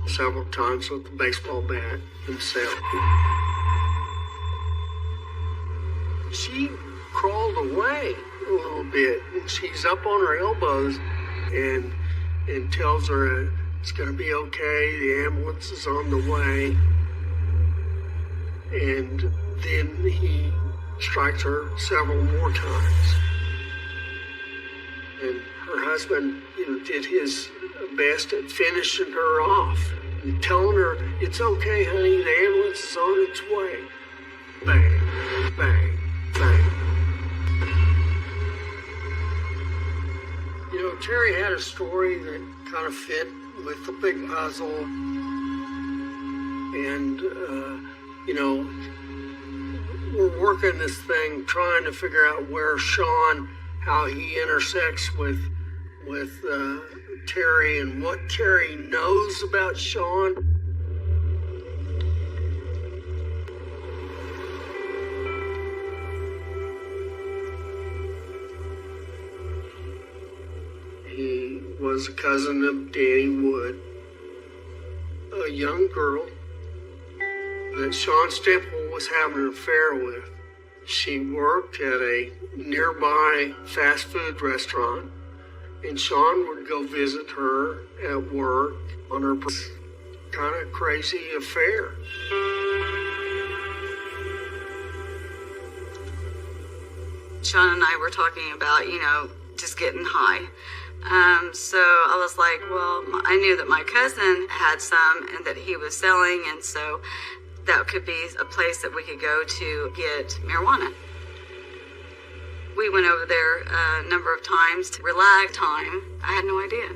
several times with the baseball bat himself. She crawled away a little bit, and she's up on her elbows and tells her it's going to be okay, the ambulance is on the way. And then he strikes her several more times. And her husband, did his best at finishing her off and telling her, it's okay, honey, the ambulance is on its way. Bang, bang, bang. Terry had a story that kind of fit with the big puzzle. And, we're working this thing, trying to figure out where Sean, how he intersects with with Terry and what Terry knows about Sean. He was a cousin of Danny Wood, a young girl that Sean Stemple was having an affair with. She worked at a nearby fast food restaurant, and Sean would go visit her at work on her kind of crazy affair.
Sean and I were talking about, just getting high. So I was like, well, I knew that my cousin had some and that he was selling, and so that could be a place that we could go to get marijuana. We went over there a number of times to relax time. I had no idea.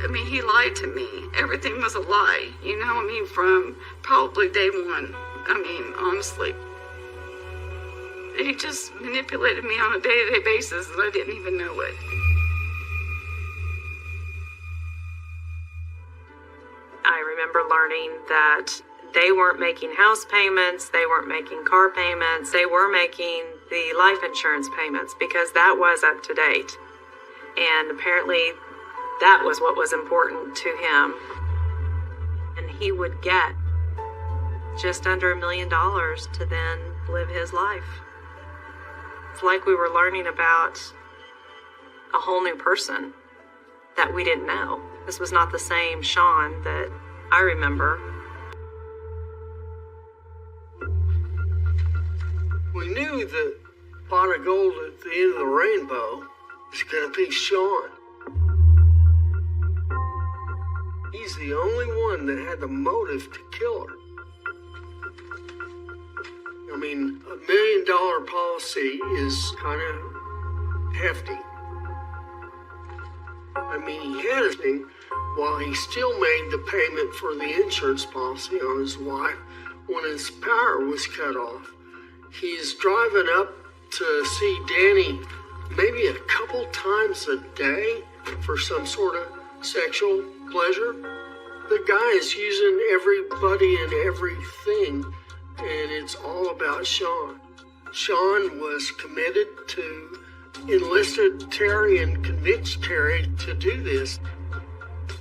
I mean, he lied to me. Everything was a lie, from probably day one. Honestly. He just manipulated me on a day-to-day basis and I didn't even know it.
I remember learning that they weren't making house payments, they weren't making car payments, they were making the life insurance payments because that was up to date. And apparently that was what was important to him. And he would get just under $1 million to then live his life. It's like we were learning about a whole new person that we didn't know. This was not the same Sean that I remember.
We knew that pot of gold at the end of the rainbow was going to be Sean. He's the only one that had the motive to kill her. $1 million policy is kind of hefty. He had his thing while he still made the payment for the insurance policy on his wife when his power was cut off. He's driving up to see Danny maybe a couple times a day for some sort of sexual pleasure. The guy is using everybody and everything, and it's all about Sean. Sean was committed to enlisted Terry and convinced Terry to do this.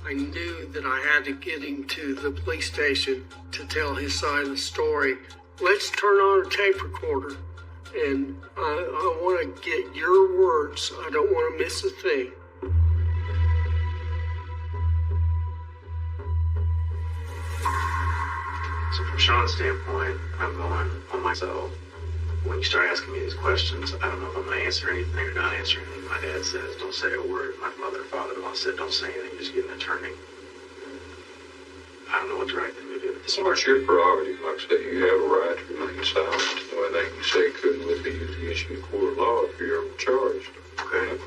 I knew that I had to get him to the police station to tell his side of the story. Let's turn on a tape recorder, and I want to get your words. I don't want to miss a thing.
So from Sean's standpoint, I'm going on myself. When you start asking me these questions, I don't know if I'm going to answer anything or not answer anything. My dad says, don't say a word. My mother and father-in-law said, don't say anything, just get an attorney. I don't know what the right thing to do.
Well, it's your prerogative. Like I say, you have a right to remain silent. The only thing you say couldn't be used against you in court of law if you're ever charged.
Okay.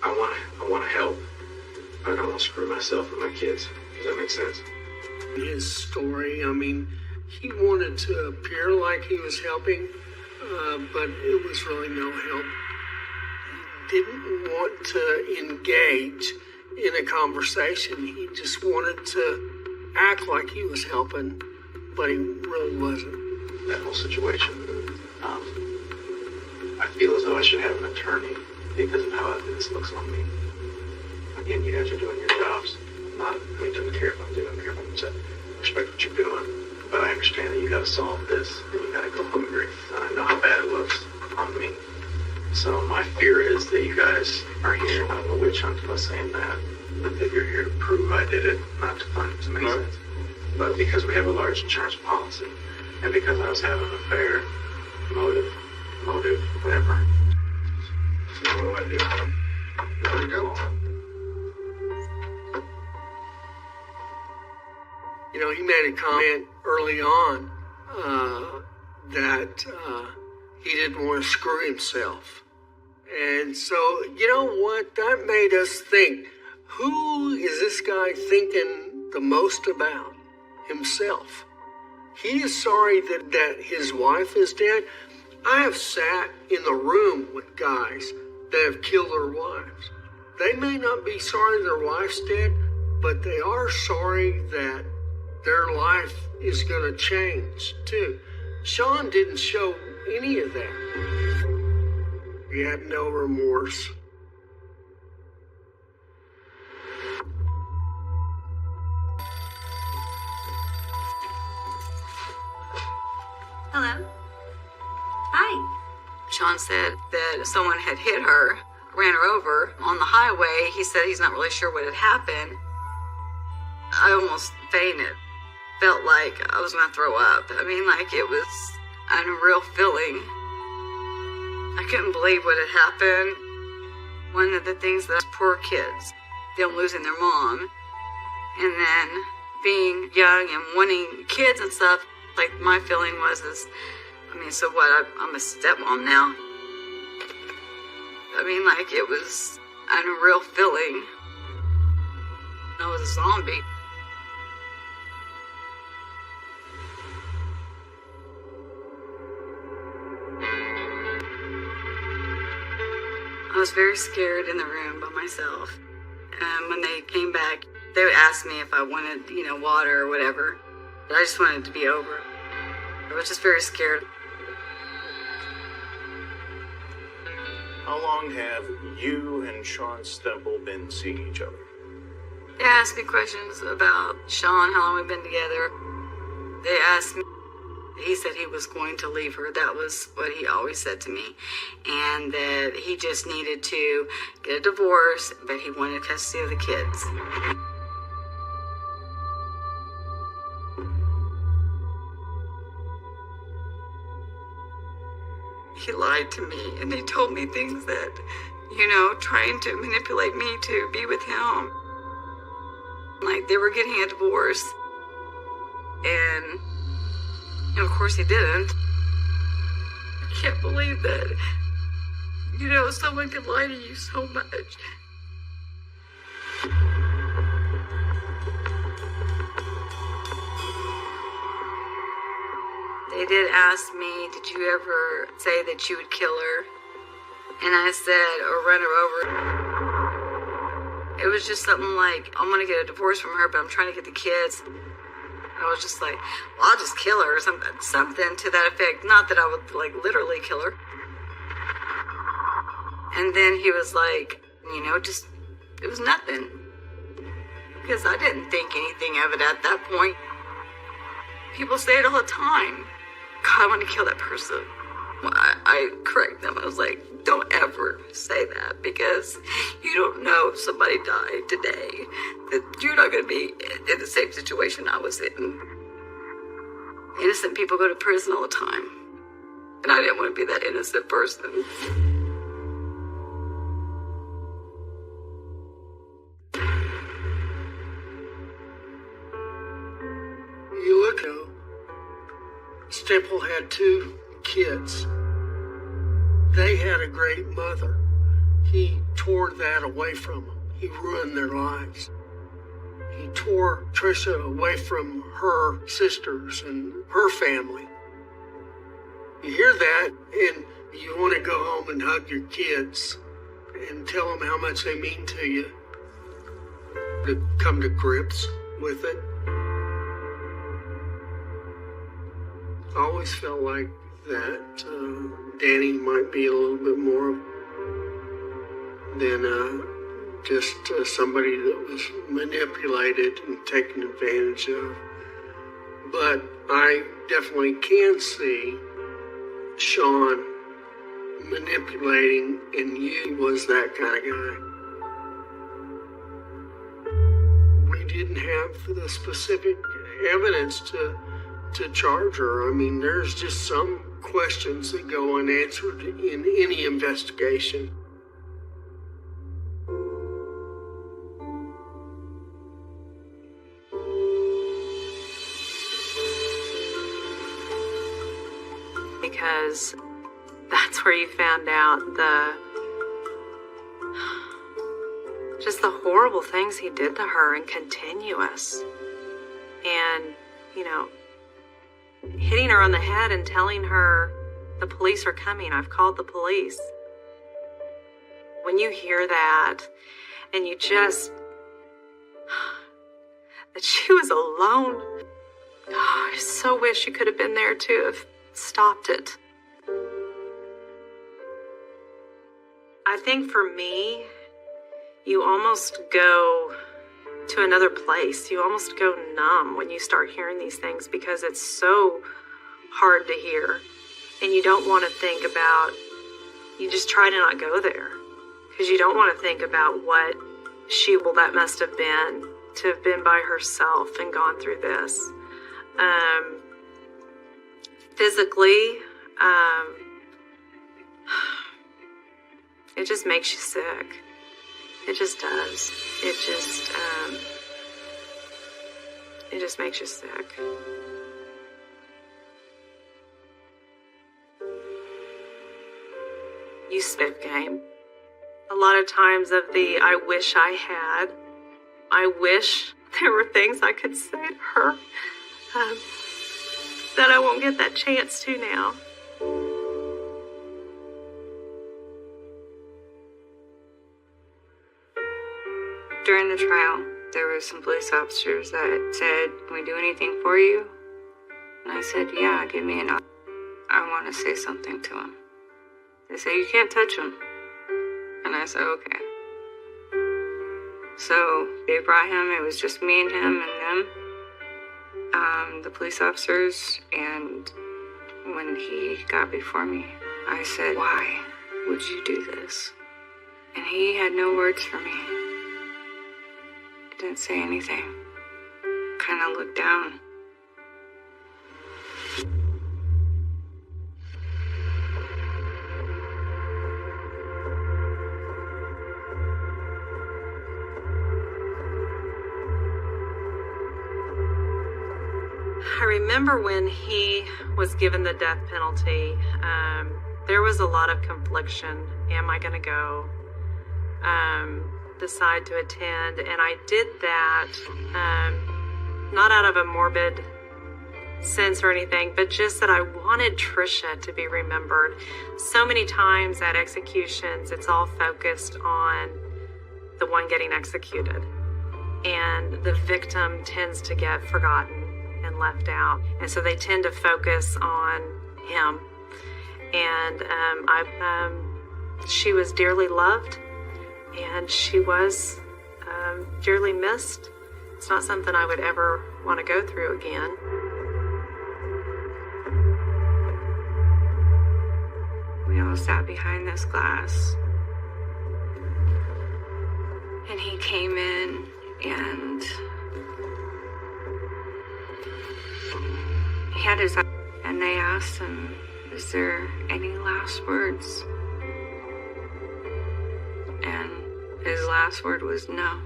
I want to help. I don't want to screw myself and my kids. Does that make sense?
His story, he wanted to appear like he was helping, but it was really no help. He didn't want to engage in a conversation. He just wanted to act like he was helping, but he really wasn't.
That whole situation, I feel as though I should have an attorney because of how this looks on me. Again, you guys are doing your jobs. Don't care if I'm doing it, care if I'm upset. I respect what you're doing, but I understand that you gotta solve this, and you gotta go hungry. And I know how bad it looks on me. So my fear is that you guys are here on a witch hunt by saying that, but that you're here to prove I did it, not to fund it to make sense. But because we have a large insurance policy, and because I was having an affair, motive, whatever. So what do I do? There we go.
He made a comment early on that he didn't want to screw himself. And so, you know what? That made us think, who is this guy thinking the most about? Himself. He is sorry that his wife is dead. I have sat in the room with guys that have killed their wives. They may not be sorry their wife's dead, but they are sorry that their life is going to change too. Sean didn't show any of that. He had no remorse.
Hello? Hi. Sean said that someone had hit her, ran her over on the highway. He said he's not really sure what had happened. I almost fainted. Felt like I was going to throw up. I mean, like, it was an unreal feeling. I couldn't believe what had happened. One of the things that poor kids, them losing their mom, and then being young and wanting kids and stuff, like, my feeling was so what, I'm a stepmom now? I mean, like, it was an unreal feeling. I was a zombie. I was very scared in the room by myself. When they came back, they would ask me if I wanted, water or whatever. But I just wanted it to be over. I was just very scared.
How long have you and Sean Stemple been seeing each other?
They asked me questions about Sean, how long we've been together. They asked me, he said he was going to leave her. That was what he always said to me. And that he just needed to get a divorce, but he wanted custody of the kids. He lied to me, and he told me things that, trying to manipulate me to be with him. Like, they were getting a divorce. And of course he didn't. I can't believe that, someone could lie to you so much. They did ask me, did you ever say that you would kill her? And I said, or run her over. It was just something like, I'm going to get a divorce from her, but I'm trying to get the kids. I was just like, well, I'll just kill her or something to that effect. Not that I would, literally kill her. And then he was like, it was nothing. Because I didn't think anything of it at that point. People say it all the time. God, I want to kill that person. Well, I correct them. I was like, don't ever say that, because you don't know if somebody died today, that you're not going to be in the same situation I was in. Innocent people go to prison all the time. And I didn't want to be that innocent person.
You look at Stemple had 2 kids. They had a great mother. He tore that away from them. He ruined their lives. He tore Trisha away from her sisters and her family. You hear that, and you want to go home and hug your kids and tell them how much they mean to you. To come to grips with it. I always felt like that Danny might be a little bit more than just somebody that was manipulated and taken advantage of. But I definitely can see Sean manipulating, and you was that kind of guy. We didn't have the specific evidence to charge her. I mean, there's just some questions that go unanswered in any investigation.
Because that's where you found out just the horrible things he did to her, and continuous. And, hitting her on the head and telling her, the police are coming, I've called the police. When you hear that, and you just, that she was alone, oh, I so wish you could have been there to have stopped it. I think for me, you almost go to another place. You almost go numb when you start hearing these things because it's so hard to hear. And you don't want to think about, you just try to not go there. Because you don't want to think about what that must have been to have been by herself and gone through this. Physically, it just makes you sick. It just does. It just makes you sick. You spit game. A lot of times of the I wish I had. I wish there were things I could say to her that I won't get that chance to now.
During the trial, there were some police officers that said, "Can we do anything for you?" And I said, "Yeah, give me an option. I want to say something to him." They said, "You can't touch him." And I said, "Okay." So they brought him. It was just me and him and them, the police officers. And when he got before me, I said, "Why would you do this?" And he had no words for me. Didn't say anything. Kind of looked down.
I remember when he was given the death penalty, there was a lot of confliction. Am I going to go? Decide to attend, and I did that not out of a morbid sense or anything, but just that I wanted Trisha to be remembered. So many times at executions, it's all focused on the one getting executed, and the victim tends to get forgotten and left out, and so they tend to focus on him. And she was dearly loved. And she was dearly missed. It's not something I would ever want to go through again.
We all sat behind this glass. And he came in and he had his eyes, and they asked him, "Is there any last words?" And his last word was no.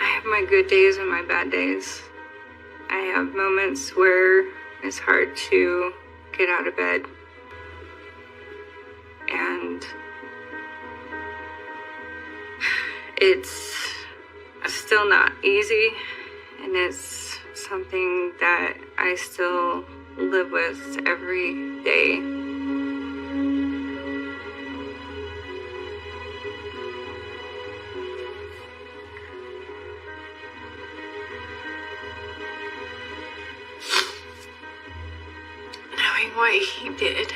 I have my good days and my bad days. I have moments where it's hard to get out of bed. And it's still not easy, and it's something that I still live with every day. Knowing what he did,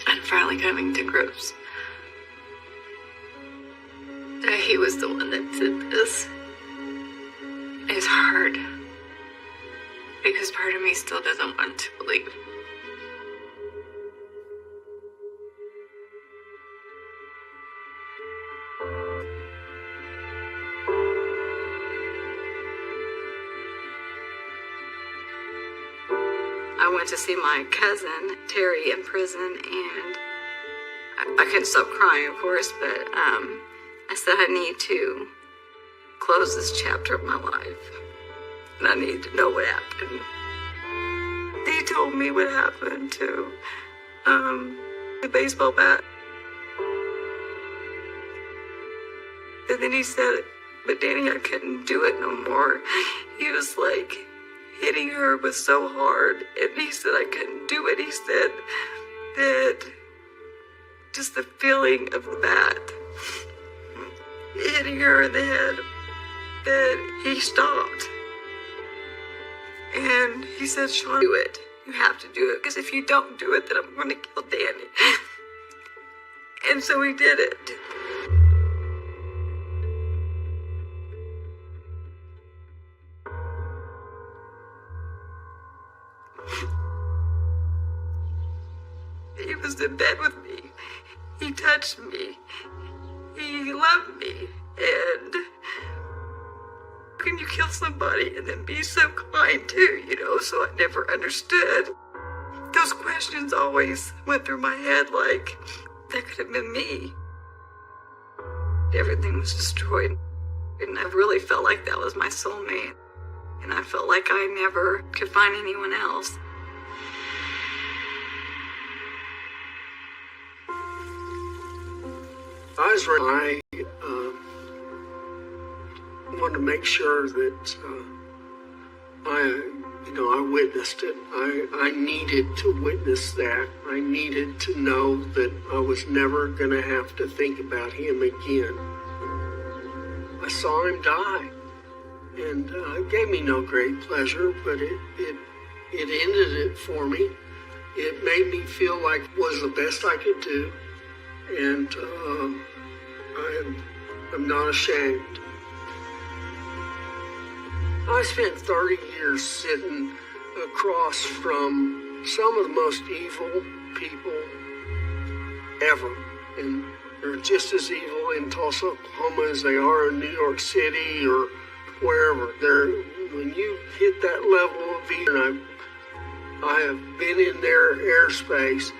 and finally coming to grips that he was the one that did this, is hard, because part of me still doesn't want to believe. I went to see my cousin, Terry, in prison, and I couldn't stop crying, of course, but I said I need to close this chapter of my life, and I need to know what happened. He told me what happened to the baseball bat. And then he said But Danny, I couldn't do it no more. He was like hitting her was so hard, and he said I couldn't do it. He said that just the feeling of that hitting her in the head, that he stopped. And he said, Sean, do it. You have to do it, because if you don't do it, then I'm going to kill Danny. And so he did it. He was in bed with me. He touched me. He loved me. And how can you kill somebody and then be so kind too, So I never understood. Those questions always went through my head like, that could have been me. Everything was destroyed. And I really felt like that was my soulmate. And I felt like I never could find anyone else.
I wanted to make sure that I witnessed it. I needed to witness that. I needed to know that I was never going to have to think about him again. I saw him die, and it gave me no great pleasure, but it ended it for me. It made me feel like it was the best I could do, and I'm not ashamed. I spent 30 years sitting across from some of the most evil people ever. And they're just as evil in Tulsa, Oklahoma as they are in New York City or wherever. When you hit that level of evil, and I have been in their airspace.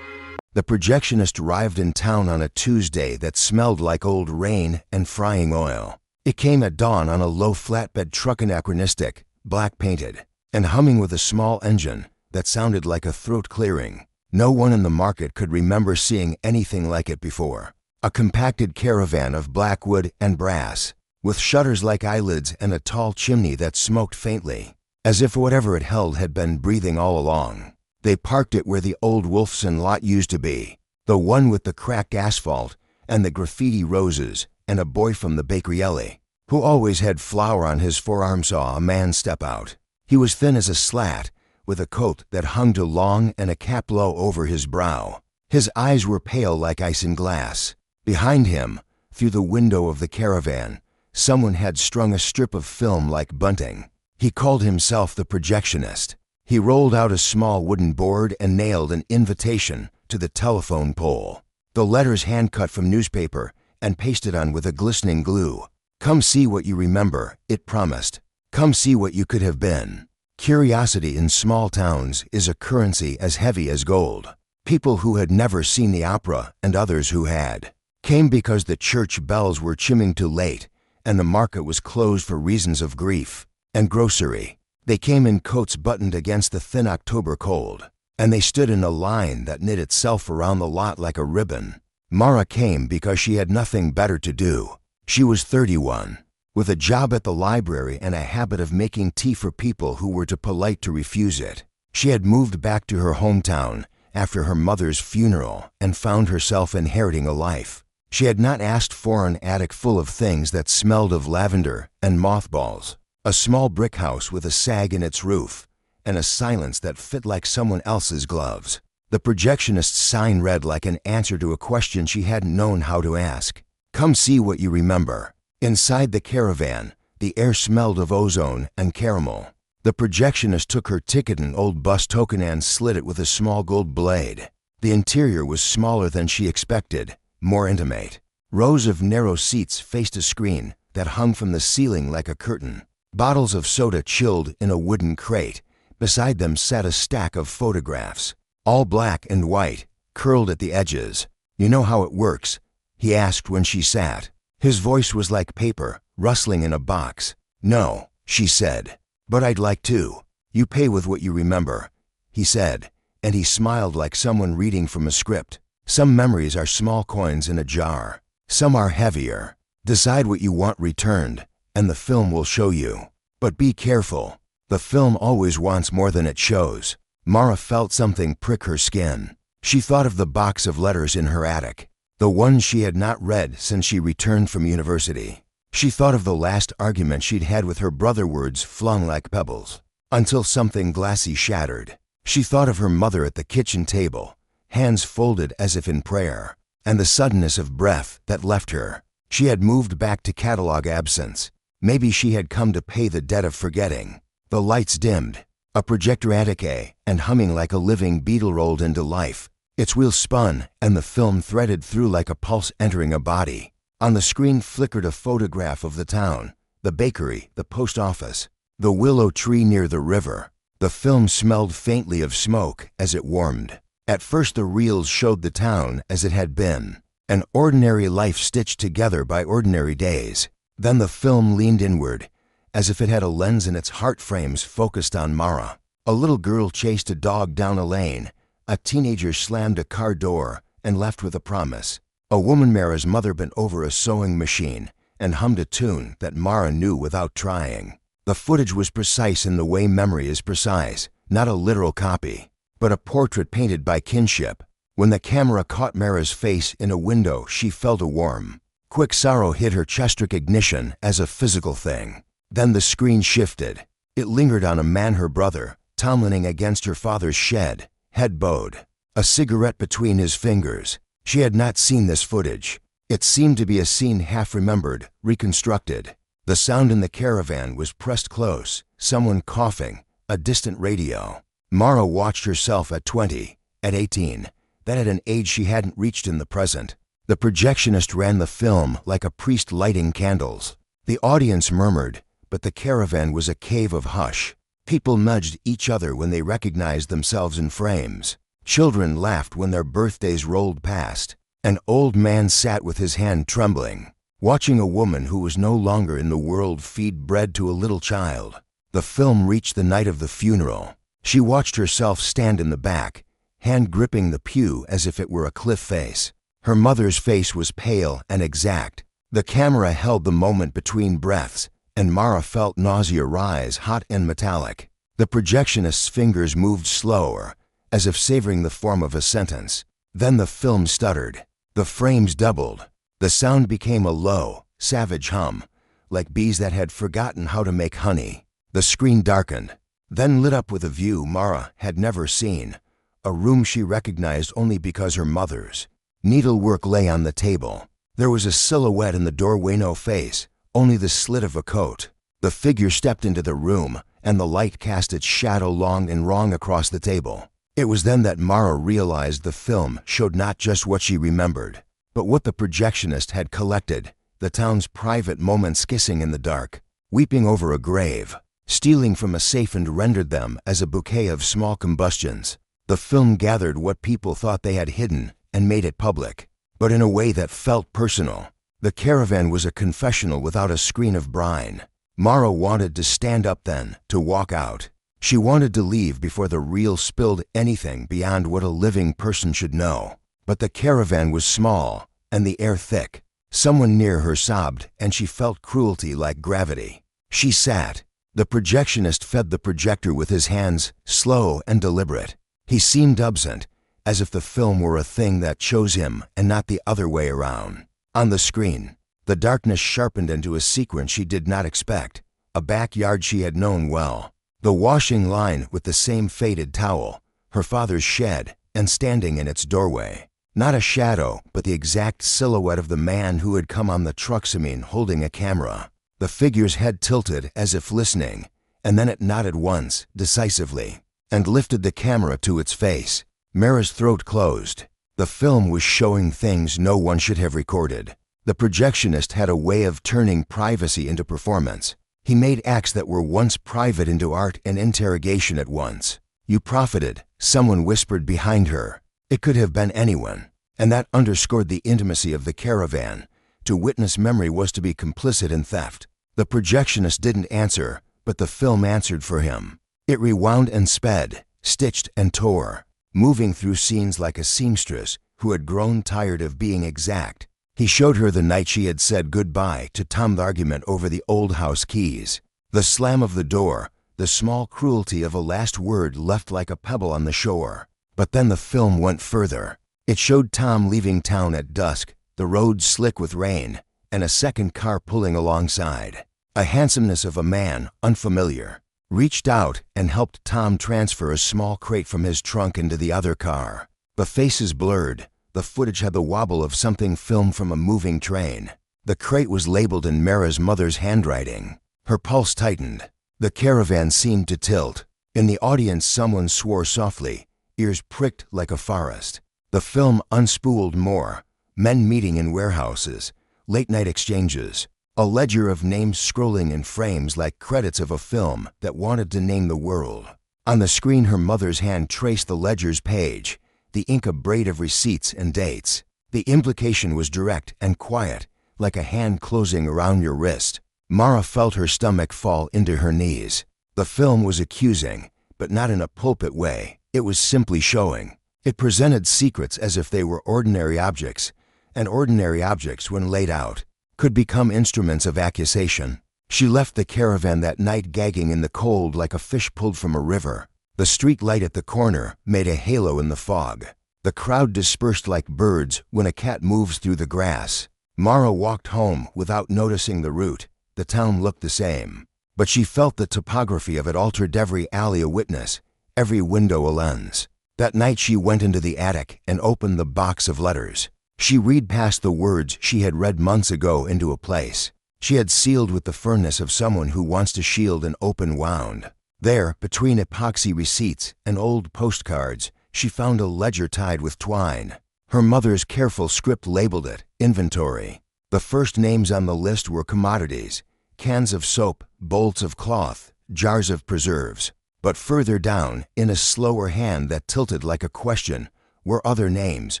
The projectionist arrived in town on a Tuesday that smelled like old rain and frying oil. It came at dawn on a low flatbed truck, anachronistic, black-painted, and humming with a small engine that sounded like a throat clearing. No one in the market could remember seeing anything like it before. A compacted caravan of black wood and brass, with shutters like eyelids and a tall chimney that smoked faintly, as if whatever it held had been breathing all along. They parked it where the old Wolfson lot used to be, the one with the cracked asphalt and the graffiti roses, and a boy from the bakery, who always had flour on his forearm, saw a man step out. He was thin as a slat, with a coat that hung too long and a cap low over his brow. His eyes were pale like isinglass. Behind him, through the window of the caravan, someone had strung a strip of film like bunting. He called himself the projectionist. He rolled out a small wooden board and nailed an invitation to the telephone pole. The letters hand-cut from newspaper and pasted on with a glistening glue. Come see what you remember, it promised. Come see what you could have been. Curiosity in small towns is a currency as heavy as gold. People who had never seen the opera and others who had came because the church bells were chimming too late and the market was closed for reasons of grief and grocery. They came in coats buttoned against the thin October cold, and they stood in a line that knit itself around the lot like a ribbon. Mara came because she had nothing better to do. She was 31, with a job at the library and a habit of making tea for people who were too polite to refuse it. She had moved back to her hometown after her mother's funeral and found herself inheriting a life. She had not asked for an attic full of things that smelled of lavender and mothballs, a small brick house with a sag in its roof, and a silence that fit like someone else's gloves. The projectionist's sign read like an answer to a question she hadn't known how to ask. Come see what you remember. Inside the caravan, the air smelled of ozone and caramel. The projectionist took her ticket, an old bus token, and slid it with a small gold blade. The interior was smaller than she expected, more intimate. Rows of narrow seats faced a screen that hung from the ceiling like a curtain. Bottles of soda chilled in a wooden crate. Beside them sat a stack of photographs, all black and white, curled at the edges. You know how it works? He asked when she sat. His voice was like paper, rustling in a box. No, she said, but I'd like to. You pay with what you remember, he said, and he smiled like someone reading from a script. Some memories are small coins in a jar. Some are heavier. Decide what you want returned, and the film will show you. But be careful. The film always wants more than it shows. Mara felt something prick her skin. She thought of the box of letters in her attic, the ones she had not read since she returned from university. She thought of the last argument she'd had with her brother, words flung like pebbles, until something glassy shattered. She thought of her mother at the kitchen table, hands folded as if in prayer, and the suddenness of breath that left her. She had moved back to catalog absence. Maybe she had come to pay the debt of forgetting. The lights dimmed. A projector attic, and humming like a living beetle rolled into life. Its wheels spun, and the film threaded through like a pulse entering a body. On the screen flickered a photograph of the town, the bakery, the post office, the willow tree near the river. The film smelled faintly of smoke as it warmed. At first the reels showed the town as it had been, an ordinary life stitched together by ordinary days. Then the film leaned inward, as if it had a lens in its heart frames focused on Mara. A little girl chased a dog down a lane. A teenager slammed a car door and left with a promise. A woman, Mara's mother, bent over a sewing machine and hummed a tune that Mara knew without trying. The footage was precise in the way memory is precise, not a literal copy, but a portrait painted by kinship. When the camera caught Mara's face in a window, she felt a warm, quick sorrow hit her chest, recognition as a physical thing. Then the screen shifted. It lingered on a man, her brother, Tomlining against her father's shed, head bowed, a cigarette between his fingers. She had not seen this footage. It seemed to be a scene half remembered, reconstructed. The sound in the caravan was pressed close, someone coughing, a distant radio. Mara watched herself at 20, at 18, that at an age she hadn't reached in the present. The projectionist ran the film like a priest lighting candles. The audience murmured, but the caravan was a cave of hush. People nudged each other when they recognized themselves in frames. Children laughed when their birthdays rolled past. An old man sat with his hand trembling, watching a woman who was no longer in the world feed bread to a little child. The film reached the night of the funeral. She watched herself stand in the back, hand gripping the pew as if it were a cliff face. Her mother's face was pale and exact. The camera held the moment between breaths, and Mara felt nausea rise, hot and metallic. The projectionist's fingers moved slower, as if savoring the form of a sentence. Then the film stuttered. The frames doubled. The sound became a low, savage hum, like bees that had forgotten how to make honey. The screen darkened, then lit up with a view Mara had never seen, a room she recognized only because her mother's. Needlework lay on the table. There was a silhouette in the doorway, no face, only the slit of a coat. The figure stepped into the room, and the light cast its shadow long and wrong across the table. It was then that Mara realized the film showed not just what she remembered, but what the projectionist had collected, the town's private moments, kissing in the dark, weeping over a grave, stealing from a safe, and rendered them as a bouquet of small combustions. The film gathered what people thought they had hidden and made it public, but in a way that felt personal. The caravan was a confessional without a screen of brine. Mara wanted to stand up then, to walk out. She wanted to leave before the reel spilled anything beyond what a living person should know. But the caravan was small, and the air thick. Someone near her sobbed, and she felt cruelty like gravity. She sat. The projectionist fed the projector with his hands, slow and deliberate. He seemed absent, as if the film were a thing that chose him and not the other way around. On the screen, the darkness sharpened into a sequence she did not expect, a backyard she had known well. The washing line with the same faded towel, her father's shed, and standing in its doorway. Not a shadow, but the exact silhouette of the man who had come on the trucksamine holding a camera. The figure's head tilted as if listening, and then it nodded once, decisively, and lifted the camera to its face. Mara's throat closed. The film was showing things no one should have recorded. The projectionist had a way of turning privacy into performance. He made acts that were once private into art and interrogation at once. You profited, someone whispered behind her. It could have been anyone, and that underscored the intimacy of the caravan. To witness memory was to be complicit in theft. The projectionist didn't answer, but the film answered for him. It rewound and sped, stitched and tore, moving through scenes like a seamstress who had grown tired of being exact. He showed her the night she had said goodbye to Tom's argument over the old house keys. The slam of the door, the small cruelty of a last word left like a pebble on the shore. But then the film went further. It showed Tom leaving town at dusk, the road slick with rain, and a second car pulling alongside. A handsomeness of a man, unfamiliar, reached out and helped Tom transfer a small crate from his trunk into the other car. The faces blurred. The footage had the wobble of something filmed from a moving train. The crate was labeled in Mara's mother's handwriting. Her pulse tightened. The caravan seemed to tilt. In the audience, someone swore softly, ears pricked like a forest. The film unspooled more. Men meeting in warehouses, late-night exchanges, a ledger of names scrolling in frames like credits of a film that wanted to name the world. On the screen, her mother's hand traced the ledger's page, the ink a braid of receipts and dates. The implication was direct and quiet, like a hand closing around your wrist. Mara felt her stomach fall into her knees. The film was accusing, but not in a pulpit way. It was simply showing. It presented secrets as if they were ordinary objects, and ordinary objects, when laid out, could become instruments of accusation. She left the caravan that night gagging in the cold like a fish pulled from a river. The street light at the corner made a halo in the fog. The crowd dispersed like birds when a cat moves through the grass. Mara walked home without noticing the route. The town looked the same, but she felt the topography of it altered every alley a witness, every window a lens. That night she went into the attic and opened the box of letters. She read past the words she had read months ago into a place. She had sealed with the firmness of someone who wants to shield an open wound. There, between epoxy receipts and old postcards, she found a ledger tied with twine. Her mother's careful script labeled it inventory. The first names on the list were commodities, cans of soap, bolts of cloth, jars of preserves. But further down, in a slower hand that tilted like a question, were other names: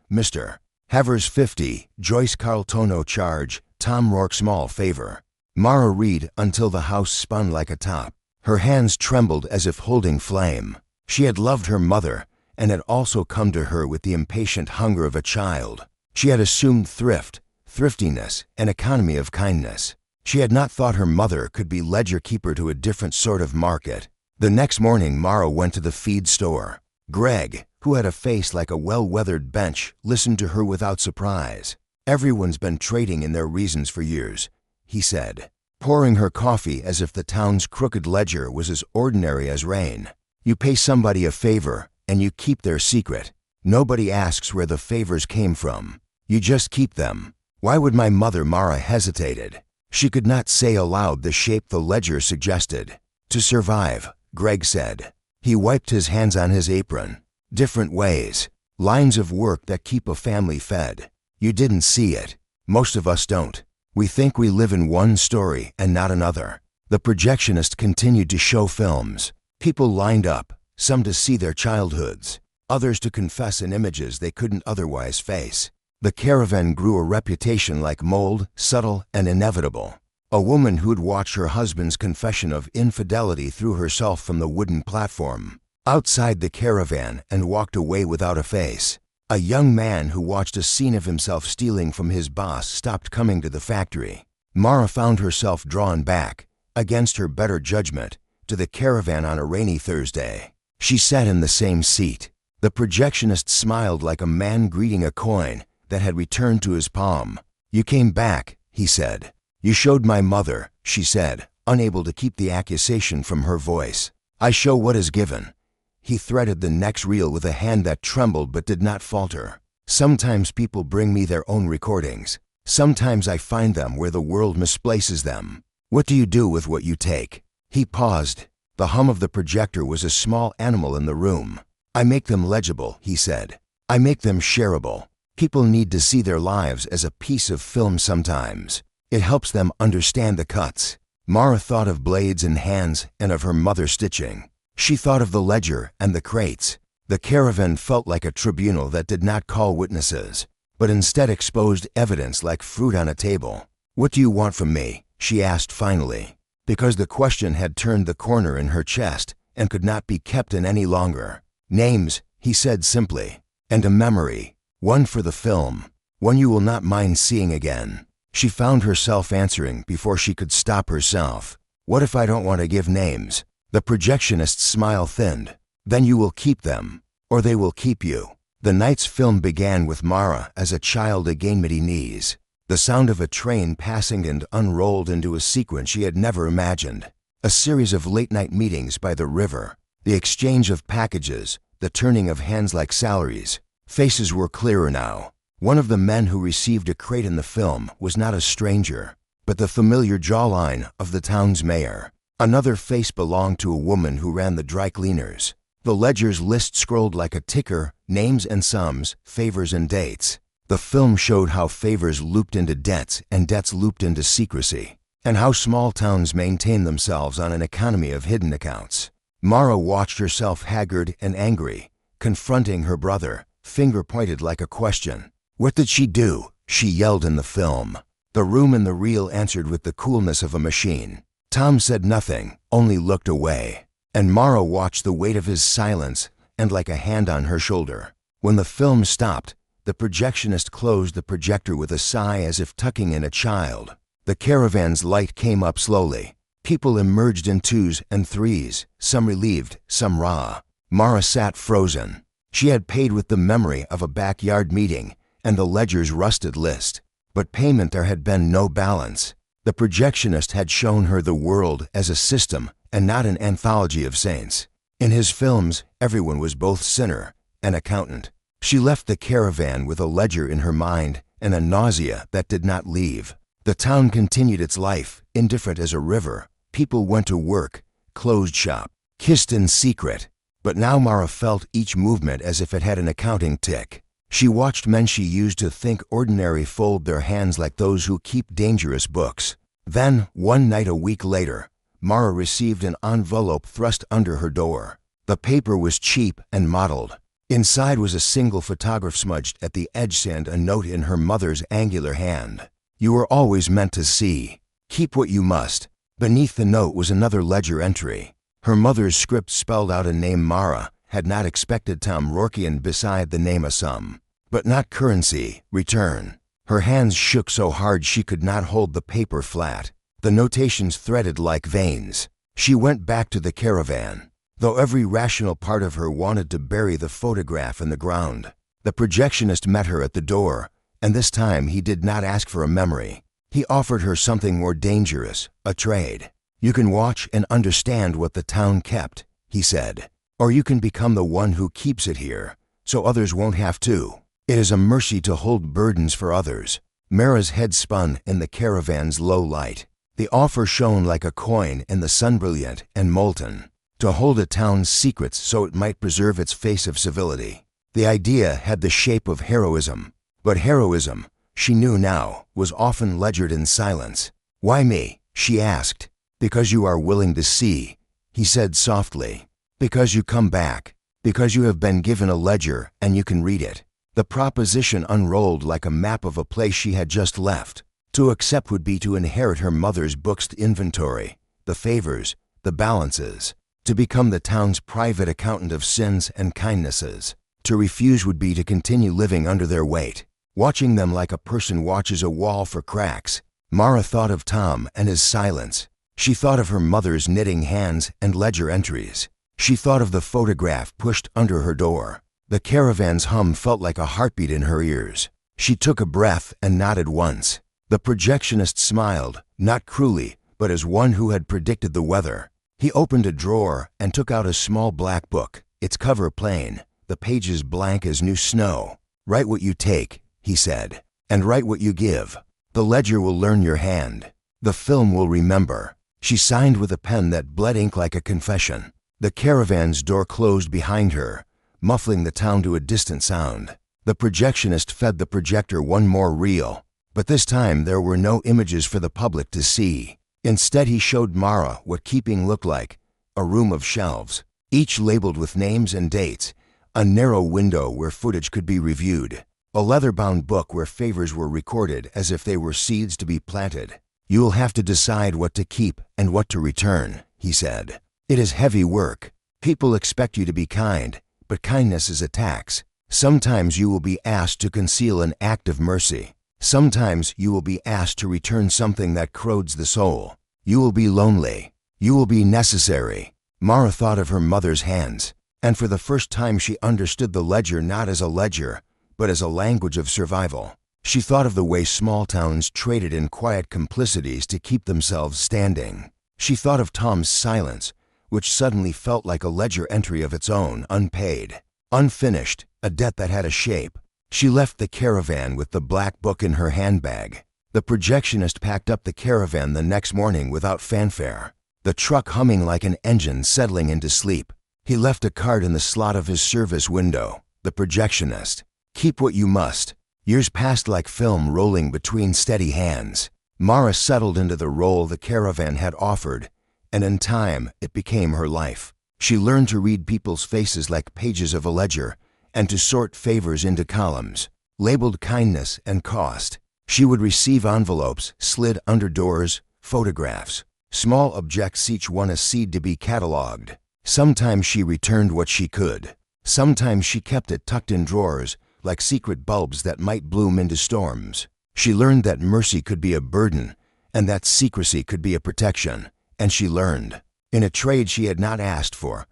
Mr. Havers 50, Joyce Carltono charge, Tom Rourke small favor. Mara read until the house spun like a top. Her hands trembled as if holding flame. She had loved her mother, and had also come to her with the impatient hunger of a child. She had assumed thrift, thriftiness, and economy of kindness. She had not thought her mother could be ledger keeper to a different sort of market. The next morning, Mara went to the feed store. Greg, who had a face like a well-weathered bench, listened to her without surprise. Everyone's been trading in their reasons for years, he said, pouring her coffee as if the town's crooked ledger was as ordinary as rain. You pay somebody a favor, and you keep their secret. Nobody asks where the favors came from. You just keep them. Why would my mother? Mara hesitated. She could not say aloud the shape the ledger suggested. To survive, Greg said. He wiped his hands on his apron. Different ways. Lines of work that keep a family fed. You didn't see it. Most of us don't. We think we live in one story and not another. The projectionist continued to show films. People lined up, some to see their childhoods, others to confess in images they couldn't otherwise face. The caravan grew a reputation like mold, subtle and inevitable. A woman who'd watched her husband's confession of infidelity threw herself from the wooden platform outside the caravan and walked away without a face. A young man who watched a scene of himself stealing from his boss stopped coming to the factory. Mara found herself drawn back, against her better judgment, to the caravan on a rainy Thursday. She sat in the same seat. The projectionist smiled like a man greeting a coin that had returned to his palm. You came back, he said. You showed my mother, she said, unable to keep the accusation from her voice. I show what is given. He threaded the next reel with a hand that trembled but did not falter. Sometimes people bring me their own recordings. Sometimes I find them where the world misplaces them. What do you do with what you take? He paused. The hum of the projector was a small animal in the room. I make them legible, he said. I make them shareable. People need to see their lives as a piece of film sometimes. It helps them understand the cuts. Mara thought of blades and hands and of her mother stitching. She thought of the ledger and the crates. The caravan felt like a tribunal that did not call witnesses, but instead exposed evidence like fruit on a table. What do you want from me? She asked finally, because the question had turned the corner in her chest and could not be kept in any longer. Names, he said simply, and a memory, one for the film. one you will not mind seeing again. She found herself answering before she could stop herself. What if I don't want to give names? The projectionist's smile thinned. Then you will keep them, or they will keep you. The night's film began with Mara as a child against many knees. The sound of a train passing and unrolled into a sequence she had never imagined. A series of late-night meetings by the river, the exchange of packages, the turning of hands like salaries. Faces were clearer now. One of the men who received a crate in the film was not a stranger, but the familiar jawline of the town's mayor. Another face belonged to a woman who ran the dry cleaners. The ledger's list scrolled like a ticker, names and sums, favors and dates. The film showed how favors looped into debts and debts looped into secrecy, and how small towns maintain themselves on an economy of hidden accounts. Mara watched herself haggard and angry, confronting her brother, finger pointed like a question. What did she do? She yelled in the film. The room in the reel answered with the coolness of a machine. Tom said nothing, only looked away, and Mara watched the weight of his silence and like a hand on her shoulder. When the film stopped, the projectionist closed the projector with a sigh as if tucking in a child. The caravan's light came up slowly. People emerged in twos and threes, some relieved, some raw. Mara sat frozen. She had paid with the memory of a backyard meeting and the ledger's rusted list. But payment there had been no balance. The projectionist had shown her the world as a system and not an anthology of saints. In his films, everyone was both sinner and accountant. She left the caravan with a ledger in her mind and a nausea that did not leave. The town continued its life, indifferent as a river. People went to work, closed shop, kissed in secret. But now Mara felt each movement as if it had an accounting tick. She watched men she used to think ordinary fold their hands like those who keep dangerous books. Then, one night a week later, Mara received an envelope thrust under her door. The paper was cheap and mottled. Inside was a single photograph smudged at the edge and a note in her mother's angular hand. You were always meant to see. Keep what you must. Beneath the note was another ledger entry. Her mother's script spelled out a name Mara had not expected Tom Rorkian beside the name a sum. But not currency, return. Her hands shook so hard she could not hold the paper flat. The notations threaded like veins. She went back to the caravan, though every rational part of her wanted to bury the photograph in the ground. The projectionist met her at the door, and this time he did not ask for a memory. He offered her something more dangerous, a trade. You can watch and understand what the town kept, he said, or you can become the one who keeps it here, so others won't have to. It is a mercy to hold burdens for others. Mara's head spun in the caravan's low light. The offer shone like a coin in the sun, brilliant and molten, to hold a town's secrets so it might preserve its face of civility. The idea had the shape of heroism, but heroism, she knew now, was often ledgered in silence. Why me? She asked. Because you are willing to see, he said softly. Because you come back. Because you have been given a ledger and you can read it. The proposition unrolled like a map of a place she had just left. To accept would be to inherit her mother's booked inventory, the favors, the balances. To become the town's private accountant of sins and kindnesses. To refuse would be to continue living under their weight, watching them like a person watches a wall for cracks. Mara thought of Tom and his silence. She thought of her mother's knitting hands and ledger entries. She thought of the photograph pushed under her door. The caravan's hum felt like a heartbeat in her ears. She took a breath and nodded once. The projectionist smiled, not cruelly, but as one who had predicted the weather. He opened a drawer and took out a small black book, its cover plain, the pages blank as new snow. Write what you take, he said, and write what you give. The ledger will learn your hand. The film will remember. She signed with a pen that bled ink like a confession. The caravan's door closed behind her, muffling the town to a distant sound. The projectionist fed the projector one more reel, but this time there were no images for the public to see. Instead, he showed Mara what keeping looked like, a room of shelves, each labeled with names and dates, a narrow window where footage could be reviewed, a leather-bound book where favors were recorded as if they were seeds to be planted. You will have to decide what to keep and what to return, he said. It is heavy work. People expect you to be kind, but kindness is a tax. Sometimes you will be asked to conceal an act of mercy. Sometimes you will be asked to return something that corrodes the soul. You will be lonely. You will be necessary. Mara thought of her mother's hands, and for the first time she understood the ledger not as a ledger, but as a language of survival. She thought of the way small towns traded in quiet complicities to keep themselves standing. She thought of Tom's silence, which suddenly felt like a ledger entry of its own, unpaid, unfinished, a debt that had a shape. She left the caravan with the black book in her handbag. The projectionist packed up the caravan the next morning without fanfare, the truck humming like an engine settling into sleep. He left a card in the slot of his service window. The projectionist. Keep what you must. Years passed like film rolling between steady hands. Mara settled into the role the caravan had offered, and in time it became her life. She learned to read people's faces like pages of a ledger, and to sort favors into columns, labeled kindness and cost. She would receive envelopes slid under doors, photographs, small objects, each one a seed to be catalogued. Sometimes she returned what she could. Sometimes she kept it tucked in drawers, like secret bulbs that might bloom into storms. She learned that mercy could be a burden, and that secrecy could be a protection. And she learned, in a trade she had not asked for,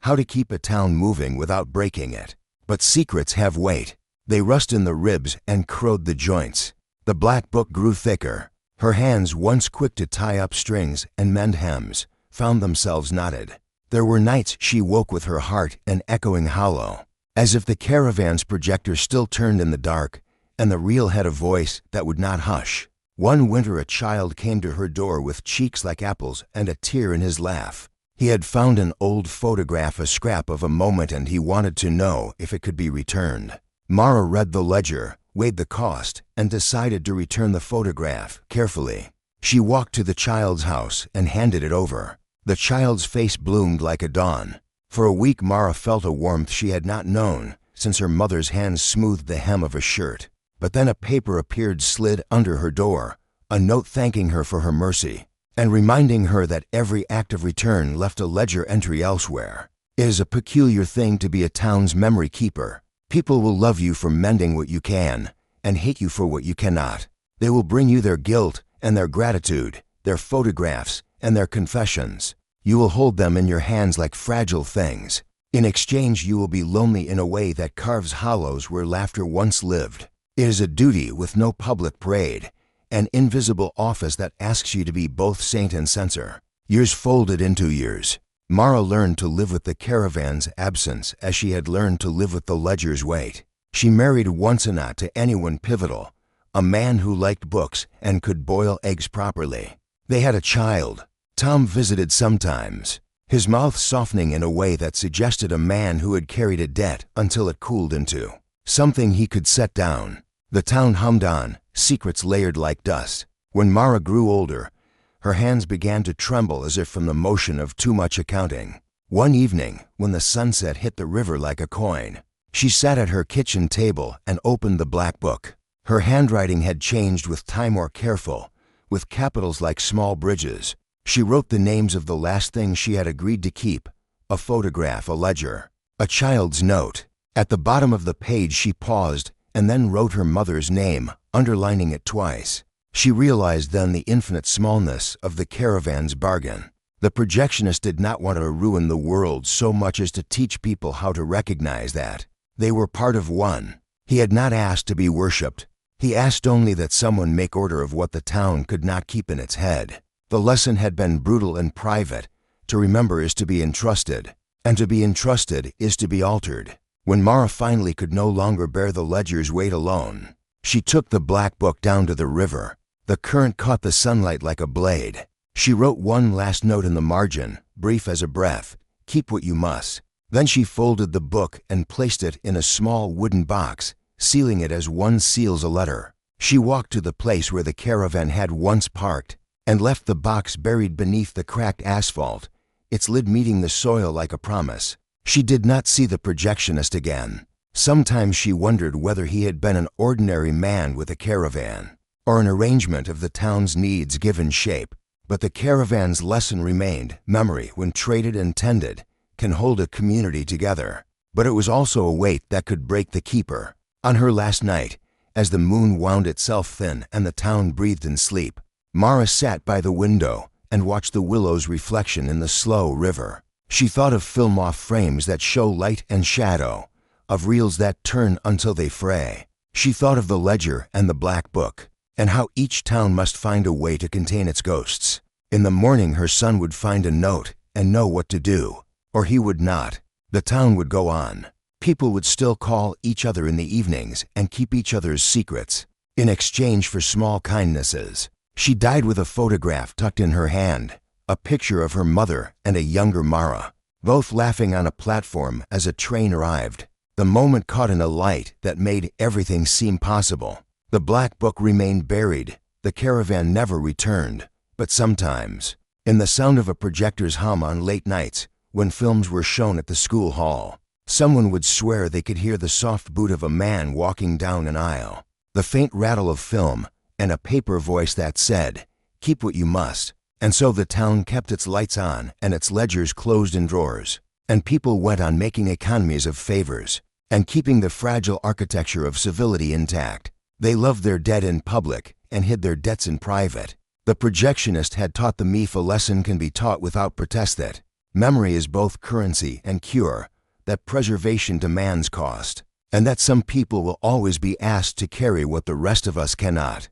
how to keep a town moving without breaking it. But secrets have weight. They rust in the ribs and corrode the joints. The black book grew thicker. Her hands, once quick to tie up strings and mend hems, found themselves knotted. There were nights she woke with her heart an echoing hollow, as if the caravan's projector still turned in the dark, and the reel had a voice that would not hush. One winter a child came to her door with cheeks like apples and a tear in his laugh. He had found an old photograph, a scrap of a moment, and he wanted to know if it could be returned. Mara read the ledger, weighed the cost, and decided to return the photograph carefully. She walked to the child's house and handed it over. The child's face bloomed like a dawn. For a week Mara felt a warmth she had not known since her mother's hands smoothed the hem of a shirt. But then a paper appeared slid under her door, a note thanking her for her mercy, and reminding her that every act of return left a ledger entry elsewhere. It is a peculiar thing to be a town's memory keeper. People will love you for mending what you can, and hate you for what you cannot. They will bring you their guilt and their gratitude, their photographs and their confessions. You will hold them in your hands like fragile things. In exchange, you will be lonely in a way that carves hollows where laughter once lived. It is a duty with no public parade, an invisible office that asks you to be both saint and censor. Years folded into years. Mara learned to live with the caravan's absence as she had learned to live with the ledger's weight. She married once and not to anyone pivotal, a man who liked books and could boil eggs properly. They had a child. Tom visited sometimes, his mouth softening in a way that suggested a man who had carried a debt until it cooled into something he could set down. The town hummed on, secrets layered like dust. When Mara grew older, her hands began to tremble as if from the motion of too much accounting. One evening, when the sunset hit the river like a coin, she sat at her kitchen table and opened the black book. Her handwriting had changed with time, more careful, with capitals like small bridges. She wrote the names of the last things she had agreed to keep, a photograph, a ledger, a child's note. At the bottom of the page she paused and then wrote her mother's name, underlining it twice. She realized then the infinite smallness of the caravan's bargain. The projectionist did not want to ruin the world so much as to teach people how to recognize that they were part of one. He had not asked to be worshipped. He asked only that someone make order of what the town could not keep in its head. The lesson had been brutal and private. To remember is to be entrusted, and to be entrusted is to be altered. When Mara finally could no longer bear the ledger's weight alone, she took the black book down to the river. The current caught the sunlight like a blade. She wrote one last note in the margin, brief as a breath, keep what you must. Then she folded the book and placed it in a small wooden box, sealing it as one seals a letter. She walked to the place where the caravan had once parked, and left the box buried beneath the cracked asphalt, its lid meeting the soil like a promise. She did not see the projectionist again. Sometimes she wondered whether he had been an ordinary man with a caravan, or an arrangement of the town's needs given shape. But the caravan's lesson remained: memory, when traded and tended, can hold a community together. but it was also a weight that could break the keeper. On her last night, as the moon wound itself thin and the town breathed in sleep, Mara sat by the window and watched the willow's reflection in the slow river. She thought of film-off frames that show light and shadow, of reels that turn until they fray. She thought of the ledger and the black book, and how each town must find a way to contain its ghosts. In the morning her son would find a note and know what to do, or he would not. The town would go on. People would still call each other in the evenings and keep each other's secrets, in exchange for small kindnesses. She died with a photograph tucked in her hand, a picture of her mother and a younger Mara, both laughing on a platform as a train arrived. The moment caught in a light that made everything seem possible. The black book remained buried. The caravan never returned. But sometimes, in the sound of a projector's hum on late nights, when films were shown at the school hall, someone would swear they could hear the soft boot of a man walking down an aisle, the faint rattle of film, and a paper voice that said, "Keep what you must." And so the town kept its lights on and its ledgers closed in drawers, and people went on making economies of favors and keeping the fragile architecture of civility intact. They loved their dead in public and hid their debts in private. The projectionist had taught the MIF a lesson can be taught without protest, that memory is both currency and cure, that preservation demands cost, and that some people will always be asked to carry what the rest of us cannot.